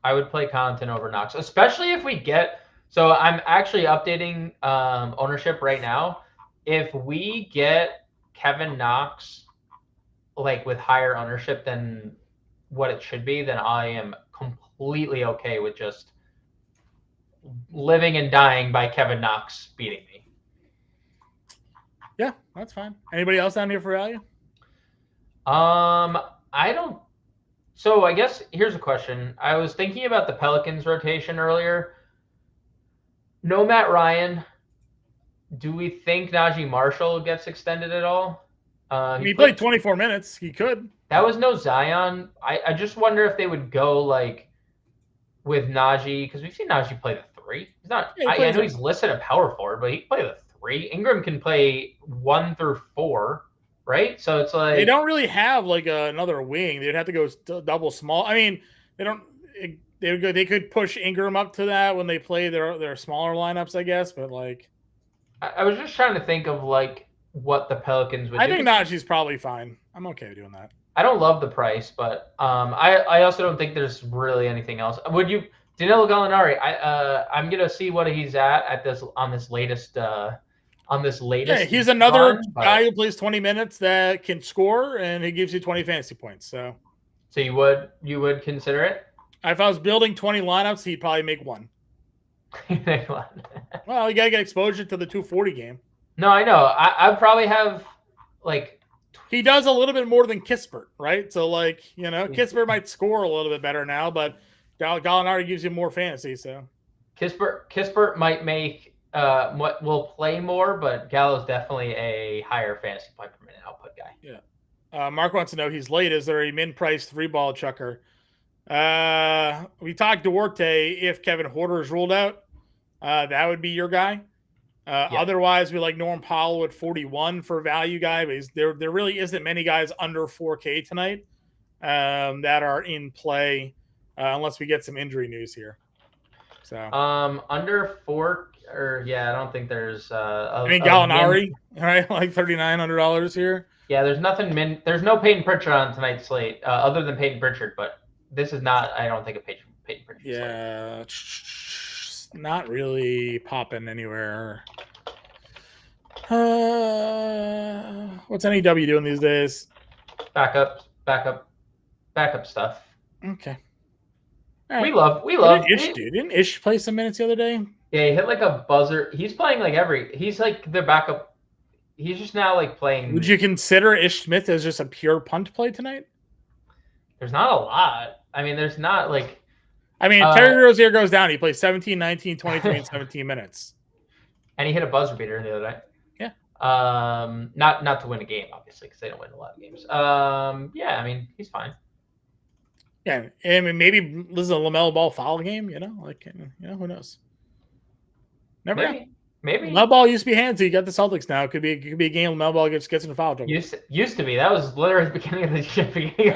I would play Connaughton over Knox, especially if we get. So I'm actually updating ownership right now. If we get Kevin Knox like with higher ownership than what it should be, then I am completely okay with just living and dying by Kevin Knox beating me. Yeah, that's fine. Anybody else down here for value? I don't. So I guess here's a question. I was thinking about the Pelicans rotation earlier. No Matt Ryan. Do we think Najee Marshall gets extended at all? He played 24 minutes. He could. That was no Zion. I just wonder if they would go like with Najee, because we've seen Najee play the 3. He's not. Yeah, I know he's listed at power forward, but he can play the 3. Ingram can play 1 through 4, right? So it's like they don't really have like another wing. They'd have to go double small. I mean, they don't. They could push Ingram up to that when they play their smaller lineups, I guess. But like, I was just trying to think of like what the Pelicans would do. I think Najee's probably fine. I'm okay doing that. I don't love the price, but I also don't think there's really anything else. Would you Danilo Gallinari? I'm gonna see what he's at this latest. Yeah, he's another guy who plays 20 minutes that can score, and he gives you 20 fantasy points. So you would consider it? If I was building 20 lineups, he'd probably make one. Well, you gotta get exposure to the 240 game. No, I know. I'd probably have like. He does a little bit more than Kispert, right? So, like, Kispert might score a little bit better now, but Gallinari gives you more fantasy. So, Kispert might make will play more, but Gallo's definitely a higher fantasy point per minute output guy. Yeah. Mark wants to know he's late. Is there a min-price 3-ball chucker? We talked Duarte. If Kevin Huerter is ruled out, that would be your guy. Otherwise, we like Norm Powell at 41 for value guy, but there really isn't many guys under 4K tonight that are in play unless we get some injury news here. So under 4 or I don't think there's. Gallinari, right? Like $3,900 here. Yeah, there's nothing. There's no Peyton Pritchard on tonight's slate other than Peyton Pritchard, but this is not. I don't think a Peyton Pritchard. Yeah. Slate. Not really popping anywhere. What's NEW doing these days? Backup stuff. Okay. Right. We love Ish, dude. Didn't Ish play some minutes the other day? Yeah, he hit like a buzzer. He's playing like he's like the backup. He's just now like playing. Would you consider Ish Smith as just a pure punt play tonight? There's not a lot. I mean, there's not like. Terry Rozier goes down. He plays 17, 19, 23, and 17 minutes. And he hit a buzzer beater the other night. Yeah. Not to win a game, obviously, because they don't win a lot of games. He's fine. Yeah, maybe this is a LaMelo Ball foul game, who knows? Never know. Maybe. LaMelo Ball used to be handsy. You got the Celtics now. It could be a game LaMelo Ball gets in foul trouble. Used to be. That was literally the beginning of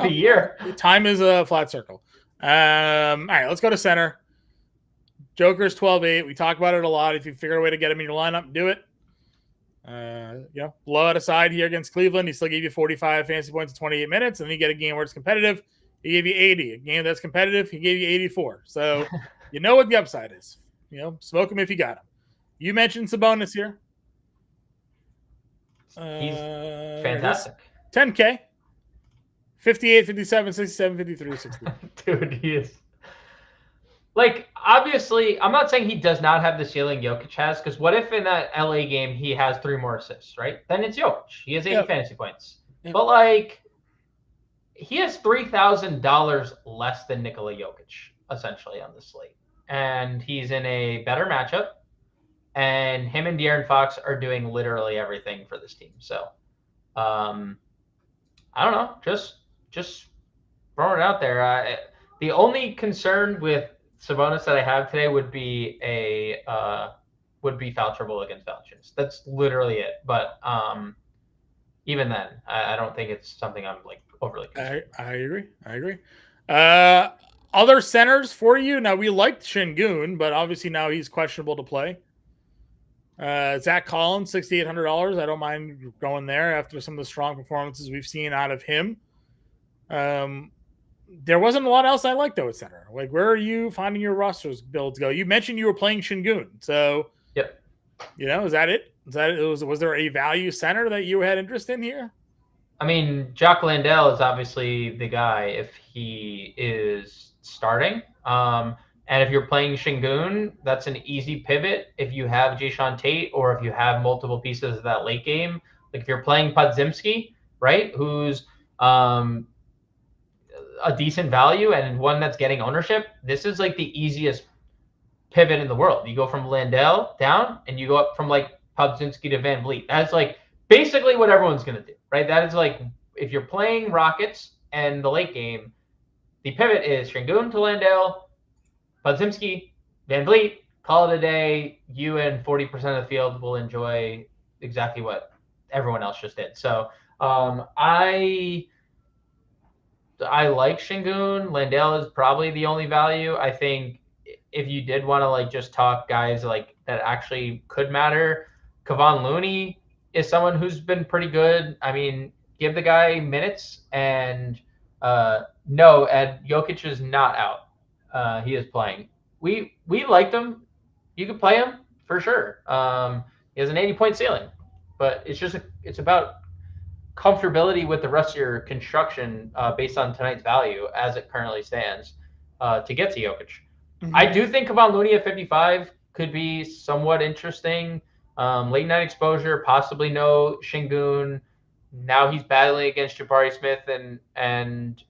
the year. Time is a flat circle. All right, let's go to center. Joker's 12-8. We talk about it a lot. If you figure a way to get him in your lineup, do it. Blow it aside here against Cleveland. He still gave you 45 fantasy points in 28 minutes, and then you get a game where it's competitive. He gave you 80. A game that's competitive, he gave you 84. So you know what the upside is. Smoke him if you got him. You mentioned Sabonis here. He's fantastic. 10K. 58, 57, 67, 53, 60. Dude, he is. Like, obviously, I'm not saying he does not have the ceiling Jokic has, because what if in that LA game he has 3 more assists, right? Then it's Jokic. He has 80 fantasy points. Yep. But, like, he has $3,000 less than Nikola Jokic, essentially, on the slate. And he's in a better matchup. And him and De'Aaron Fox are doing literally everything for this team. So, I don't know. Just throwing it out there. The only concern with Sabonis that I have today would be foul trouble against Valanciunas. That's literally it. But even then, I don't think it's something I'm like overly concerned. I agree. Other centers for you. Now, we liked Şengün, but obviously now he's questionable to play. Zach Collins, $6,800. I don't mind going there after some of the strong performances we've seen out of him. There wasn't a lot else I liked though at center. Like, where are you finding your rosters builds go? You mentioned you were playing Şengün, so Yep. Is that it? Was there a value center that you had interest in here? I mean, Jock Landale is obviously the guy if he is starting. And if you're playing Şengün, that's an easy pivot if you have Jason Tate or if you have multiple pieces of that late game. Like if you're playing Podziemski, right, who's a decent value and one that's getting ownership, this is like the easiest pivot in the world. You go from Landale down and you go up from like Podziemski to Van Vliet. That's like basically what everyone's going to do, right? That is like if you're playing Rockets and the late game, the pivot is Şengün to Landale, Podziemski, Van Vliet, call it a day. You and 40% of the field will enjoy exactly what everyone else just did. So I like Şengün. Landale is probably the only value. I think if you did want to like just talk guys like that actually could matter, Kevon Looney is someone who's been pretty good. I mean, give the guy minutes and no, Ed Jokic is not out. He is playing. We liked him. You could play him for sure. He has an 80-point ceiling, but it's about comfortability with the rest of your construction based on tonight's value as it currently stands to get to Jokic. Mm-hmm. I do think Kevon Looney at 55 could be somewhat interesting. Late night exposure, possibly no Şengün. Now he's battling against Jabari Smith and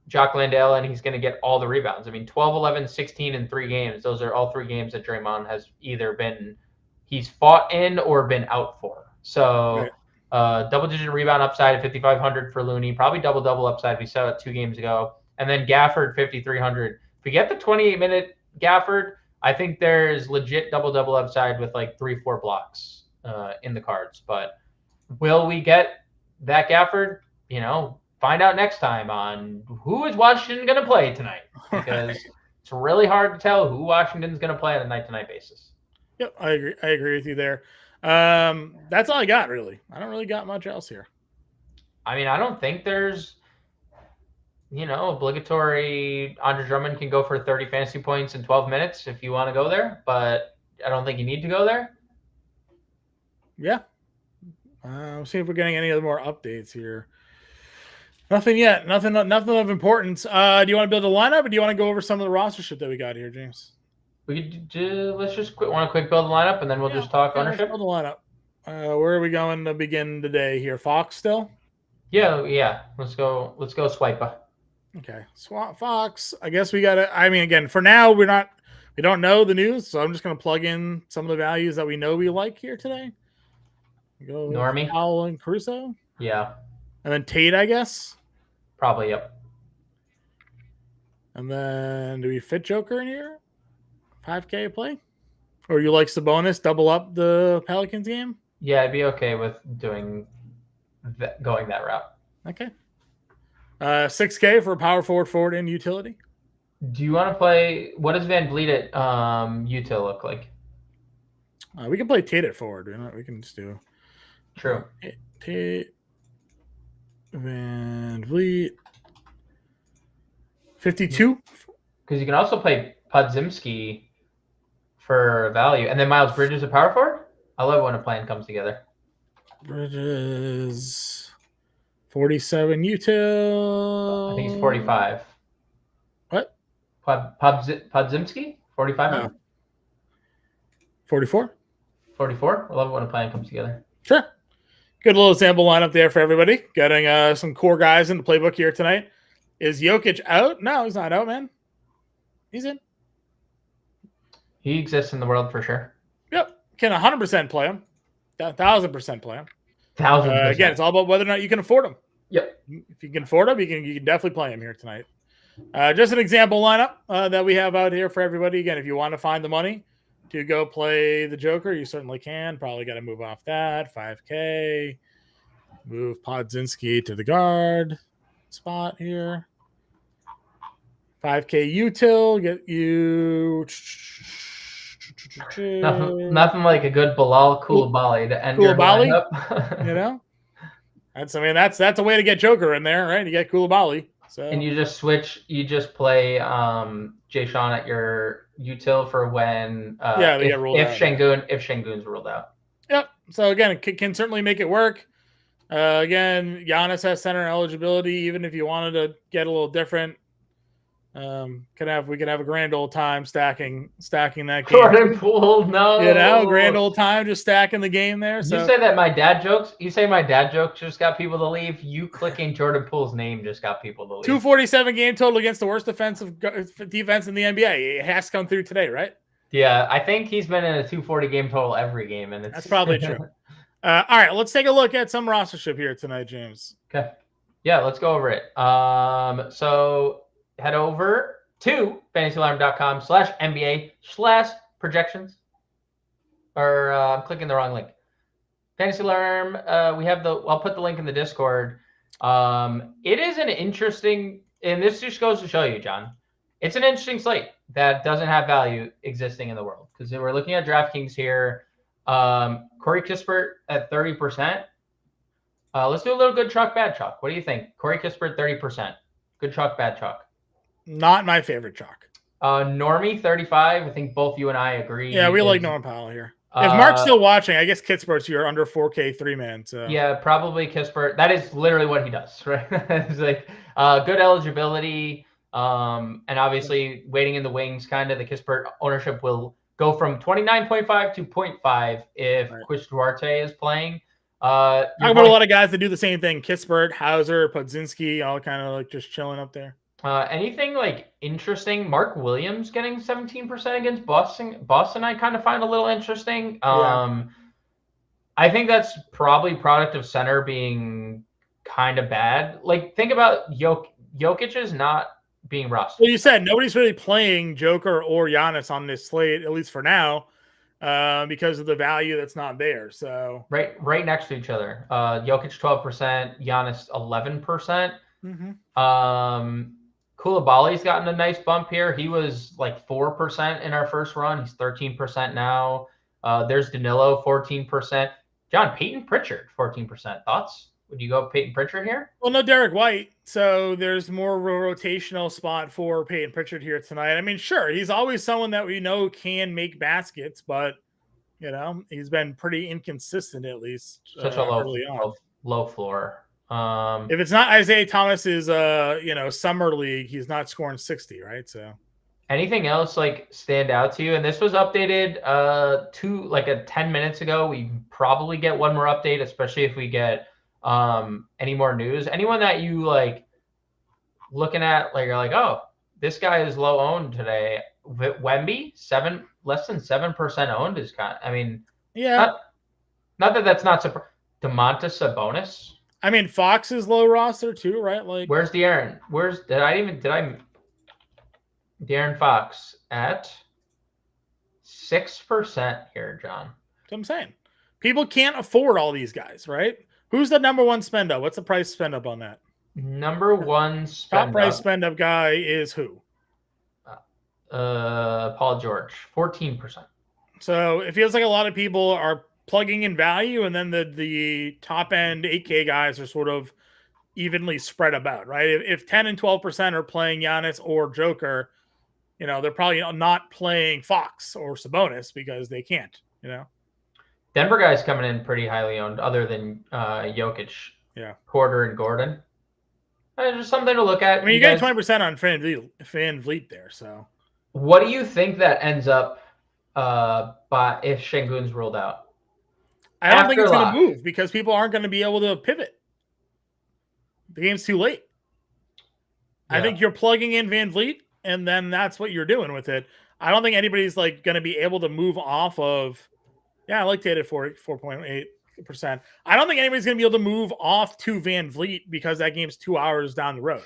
Jock Landale, and he's going to get all the rebounds. I mean, 12, 11, 16 in 3 games. Those are all 3 games that Draymond has either he's fought in or been out for. So double-digit rebound upside at 5,500 for Looney, probably double-double upside. We saw it 2 games ago. And then Gafford, 5,300. If we get the 28-minute Gafford, I think there's legit double-double upside with like 3-4 blocks in the cards. But will we get that Gafford? Find out next time on who is Washington going to play tonight. Because it's really hard to tell who Washington's going to play on a night-to-night basis. Yep, I agree with you there. That's all I got, really. I don't really got much else here. I mean, I don't think there's, obligatory Andre Drummond can go for 30 fantasy points in 12 minutes if you want to go there, but I don't think you need to go there. Yeah. We'll see if we're getting any other more updates here. Nothing yet. Nothing of importance. Do you want to build a lineup or do you want to go over some of the roster shit that we got here, James? We could do, let's just want to quick build the lineup and then we'll just talk ownership. Let's build the lineup. Where are we going to begin today here? Fox still? Yeah. Let's go swipe. Okay. Fox. I guess we got to, again, for now, we don't know the news, so I'm just going to plug in some of the values that we know we like here today. Go Normie. Powell and Caruso. Yeah. And then Tate, I guess. Probably, yep. And then do we fit Joker in here? 5K a play? Or you like Sabonis, double up the Pelicans game? Yeah, I'd be okay with going that route. Okay. 6K for power forward, and utility. Do you want to play? What does Van Vliet at util look like? We can play Tate at forward. We can just do. True. Tate. Van Vliet. 52. Because you can also play Podziemski for value, and then Miles Bridges at power forward. I love when a plan comes together. Bridges, 47 util. I think he's 45. What? Podziemski? 45? No. 44? 44? I love it when a plan comes together. Sure. Good little sample lineup there for everybody. Getting some core guys in the playbook here tonight. Is Jokic out? No, he's not out, man. He's in. He exists in the world for sure. Yep. Can 100% play him. 1,000% play him. 1,000%. Again, it's all about whether or not you can afford him. Yep. If you can afford him, you can definitely play him here tonight. Just an example lineup that we have out here for everybody. Again, if you want to find the money to go play the Joker, you certainly can. Probably got to move off that. 5K. Move Podziemski to the guard spot here. 5K util, get you Nothing like a good Bilal Koulibaly to end your Koulibaly, lineup. you know? That's a way to get Joker in there, right? You get Koulibaly. So And you just play Jay Sean at your util for when they get ruled out. If Şengün's ruled out. Yep. So again, it can certainly make it work. Again, Giannis has center eligibility, even if you wanted to get a little different. We can have a grand old time stacking that game. Jordan Poole, no. Grand old time just stacking the game there. So you say that my dad jokes just got people to leave. You clicking Jordan Poole's name just got people to leave. 247 game total against the worst defense in the NBA. It has to come through today, right? Yeah, I think he's been in a 240 game total every game, and that's probably true. All right, let's take a look at some rostership here tonight, James. Okay. Yeah, let's go over it. So head over to fantasyalarm.com/NBA/projections. Or I'm clicking the wrong link. Fantasy Alarm, I'll put the link in the Discord. It is an interesting, and this just goes to show you, John, it's an interesting slate that doesn't have value existing in the world. Because we're looking at DraftKings here. Corey Kispert at 30%. Let's do a little good chalk, bad chalk. What do you think? Corey Kispert, 30%. Good chalk, bad chalk. Not my favorite chalk. Normie, 35. I think both you and I agree. Yeah, we like Norman Powell here. If Mark's still watching, I guess Kispert's your under 4K 3-man. So yeah, probably Kispert. That is literally what he does, right? It's like good eligibility, and obviously waiting in the wings. Kind of the Kispert ownership will go from 29.5 to 0.5 if Chris Duarte is playing. Talk about a lot of guys that do the same thing: Kispert, Hauser, Podzinski, all kind of like just chilling up there. Anything like interesting? Mark Williams getting 17% against Boston, I kind of find a little interesting. I think that's probably product of center being kind of bad. Like, think about Jokic is not being rostered. Well, you said nobody's really playing Joker or Giannis on this slate, at least for now, because of the value that's not there. So right next to each other. Jokic 12%, Giannis 11%. Mm-hmm. Koulibaly's gotten a nice bump here. He was like 4% in our first run. He's 13% now. There's Danilo, 14%. John, Peyton Pritchard, 14%. Thoughts? Would you go Peyton Pritchard here? Well, no Derek White, so there's more rotational spot for Peyton Pritchard here tonight. I mean, sure, he's always someone that we know can make baskets, but he's been pretty inconsistent at least. Such a low floor. If it's not Isaiah Thomas's, summer league, he's not scoring 60, right? So, anything else like stand out to you? And this was updated 10 minutes ago. We probably get one more update, especially if we get any more news. Anyone that you like looking at, like you're like, oh, this guy is low owned today. Wemby, less than 7% owned is kind of, I mean, yeah, not that's not Domantas Sabonis. I mean, Fox is low roster too, right? Like, where's De'Aaron? De'Aaron Fox at 6% here, John. That's what I'm saying. People can't afford all these guys, right? Who's the number one spend up? What's the price spend up on that? Number one spend top price spend up guy is who? Paul George, 14%. So it feels like a lot of people are plugging in value, and then the top end 8K guys are sort of evenly spread about, right? If 10 and 12% are playing Giannis or Joker, they're probably not playing Fox or Sabonis because they can't, Denver guys coming in pretty highly owned, other than Jokic, Porter, and Gordon. Just something to look at. I mean, you get 20% on Van Vliet there. So, what do you think that ends up if Şengün's ruled out? I don't think it's going to move because people aren't going to be able to pivot. The game's too late. Yeah. I think you're plugging in Van Vliet, and then that's what you're doing with it. I don't think anybody's like going to be able to move off of. Yeah, I like to hit it 4.8%. I don't think anybody's going to be able to move off to Van Vliet because that game's 2 hours down the road.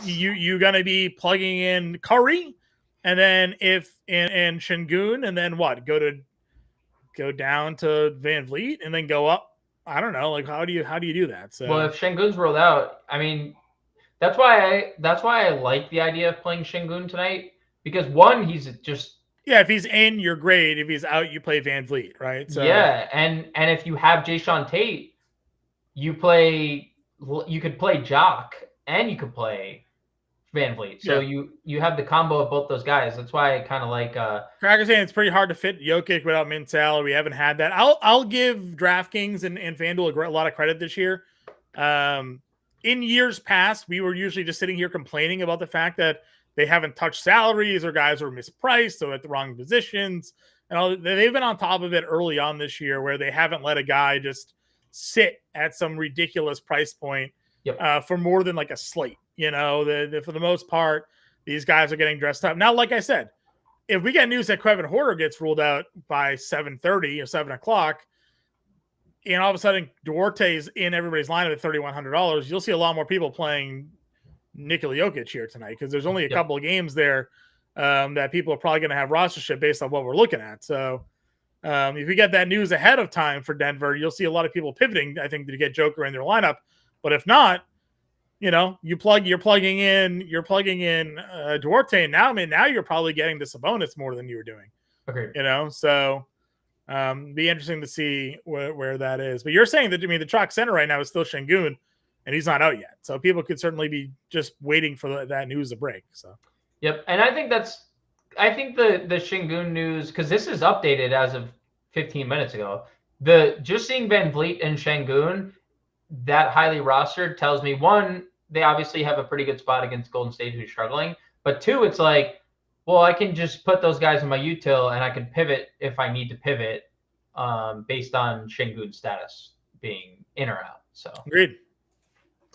You're going to be plugging in Curry, and then and Şengün, and then what? Go down to Van Vliet and then go up. I don't know. Like, how do you do that? So, well, if Şengün's ruled out, I mean, That's why I like the idea of playing Şengün tonight, because one, he's just Yeah, if he's in, you're great. If he's out, you play Van Vliet, right? So yeah, and if you have Jayshawn Tate, you could play Jock and you could play Van Vliet. So you have the combo of both those guys. That's why I kind of like Cracker's saying it's pretty hard to fit Jokic without mint salary. We haven't had that. I'll give DraftKings and FanDuel a lot of credit this year. In years past, we were usually just sitting here complaining about the fact that they haven't touched salaries or guys are mispriced or at the wrong positions. And all, they've been on top of it early on this year, where they haven't let a guy just sit at some ridiculous price point for more than like a slate. You know, for the most part, these guys are getting dressed up. Now, like I said, if we get news that Kevin Huerter gets ruled out by 7:30 or 7 o'clock, and all of a sudden Duarte's in everybody's lineup at $3,100, you'll see a lot more people playing Nikola Jokic here tonight, because there's only a couple of games there that people are probably going to have rostership based on what we're looking at. So if we get that news ahead of time for Denver, you'll see a lot of people pivoting, I think, to get Joker in their lineup. But if not, you know, you're plugging in Duarte, and now you're probably getting the Sabonis more than you were doing. Okay. You know, so be interesting to see where that is. But you're saying that, I mean, the chalk center right now is still Şengün, and he's not out yet. So people could certainly be just waiting for that news to break. So yep, and I think the Şengün news, because this is updated as of 15 minutes ago. Just seeing Van Vliet and Şengün that highly rostered tells me, one, they obviously have a pretty good spot against Golden State, who's struggling. But two, it's like, well, I can just put those guys in my util and I can pivot if I need to pivot based on Şengün's status being in or out. So agreed.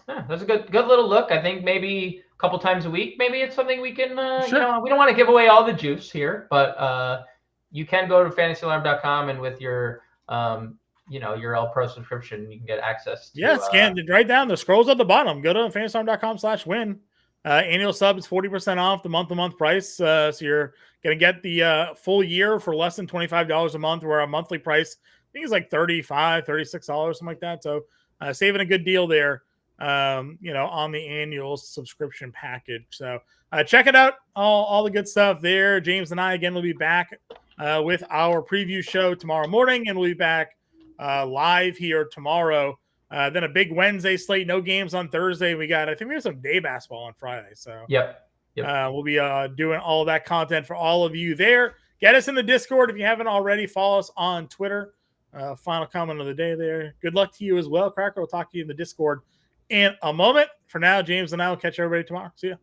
Yeah, that's a good little look. I think maybe a couple times a week, maybe it's something we can, sure. You know, we don't want to give away all the juice here, but you can go to fantasyalarm.com, and with your you know, your L Pro subscription, you can get access to scan right down the scrolls at the bottom. Go to fantasyalarm.com/win. Annual sub is 40% off the month-to-month price. So you're going to get the full year for less than $25 a month, where our monthly price, I think, is like $35, $36, something like that. So saving a good deal there, you know, on the annual subscription package. So check it out. All the good stuff there. James and I, again, will be back with our preview show tomorrow morning, and we'll be back live here tomorrow. Then a big Wednesday slate, no games on Thursday. I think we have some day basketball on Friday. So yep. We'll be doing all that content for all of you there. Get us in the Discord if you haven't already. Follow us on Twitter. Final comment of the day there. Good luck to you as well, Cracker. We'll talk to you in the Discord in a moment. For now, James and I will catch everybody tomorrow. See ya.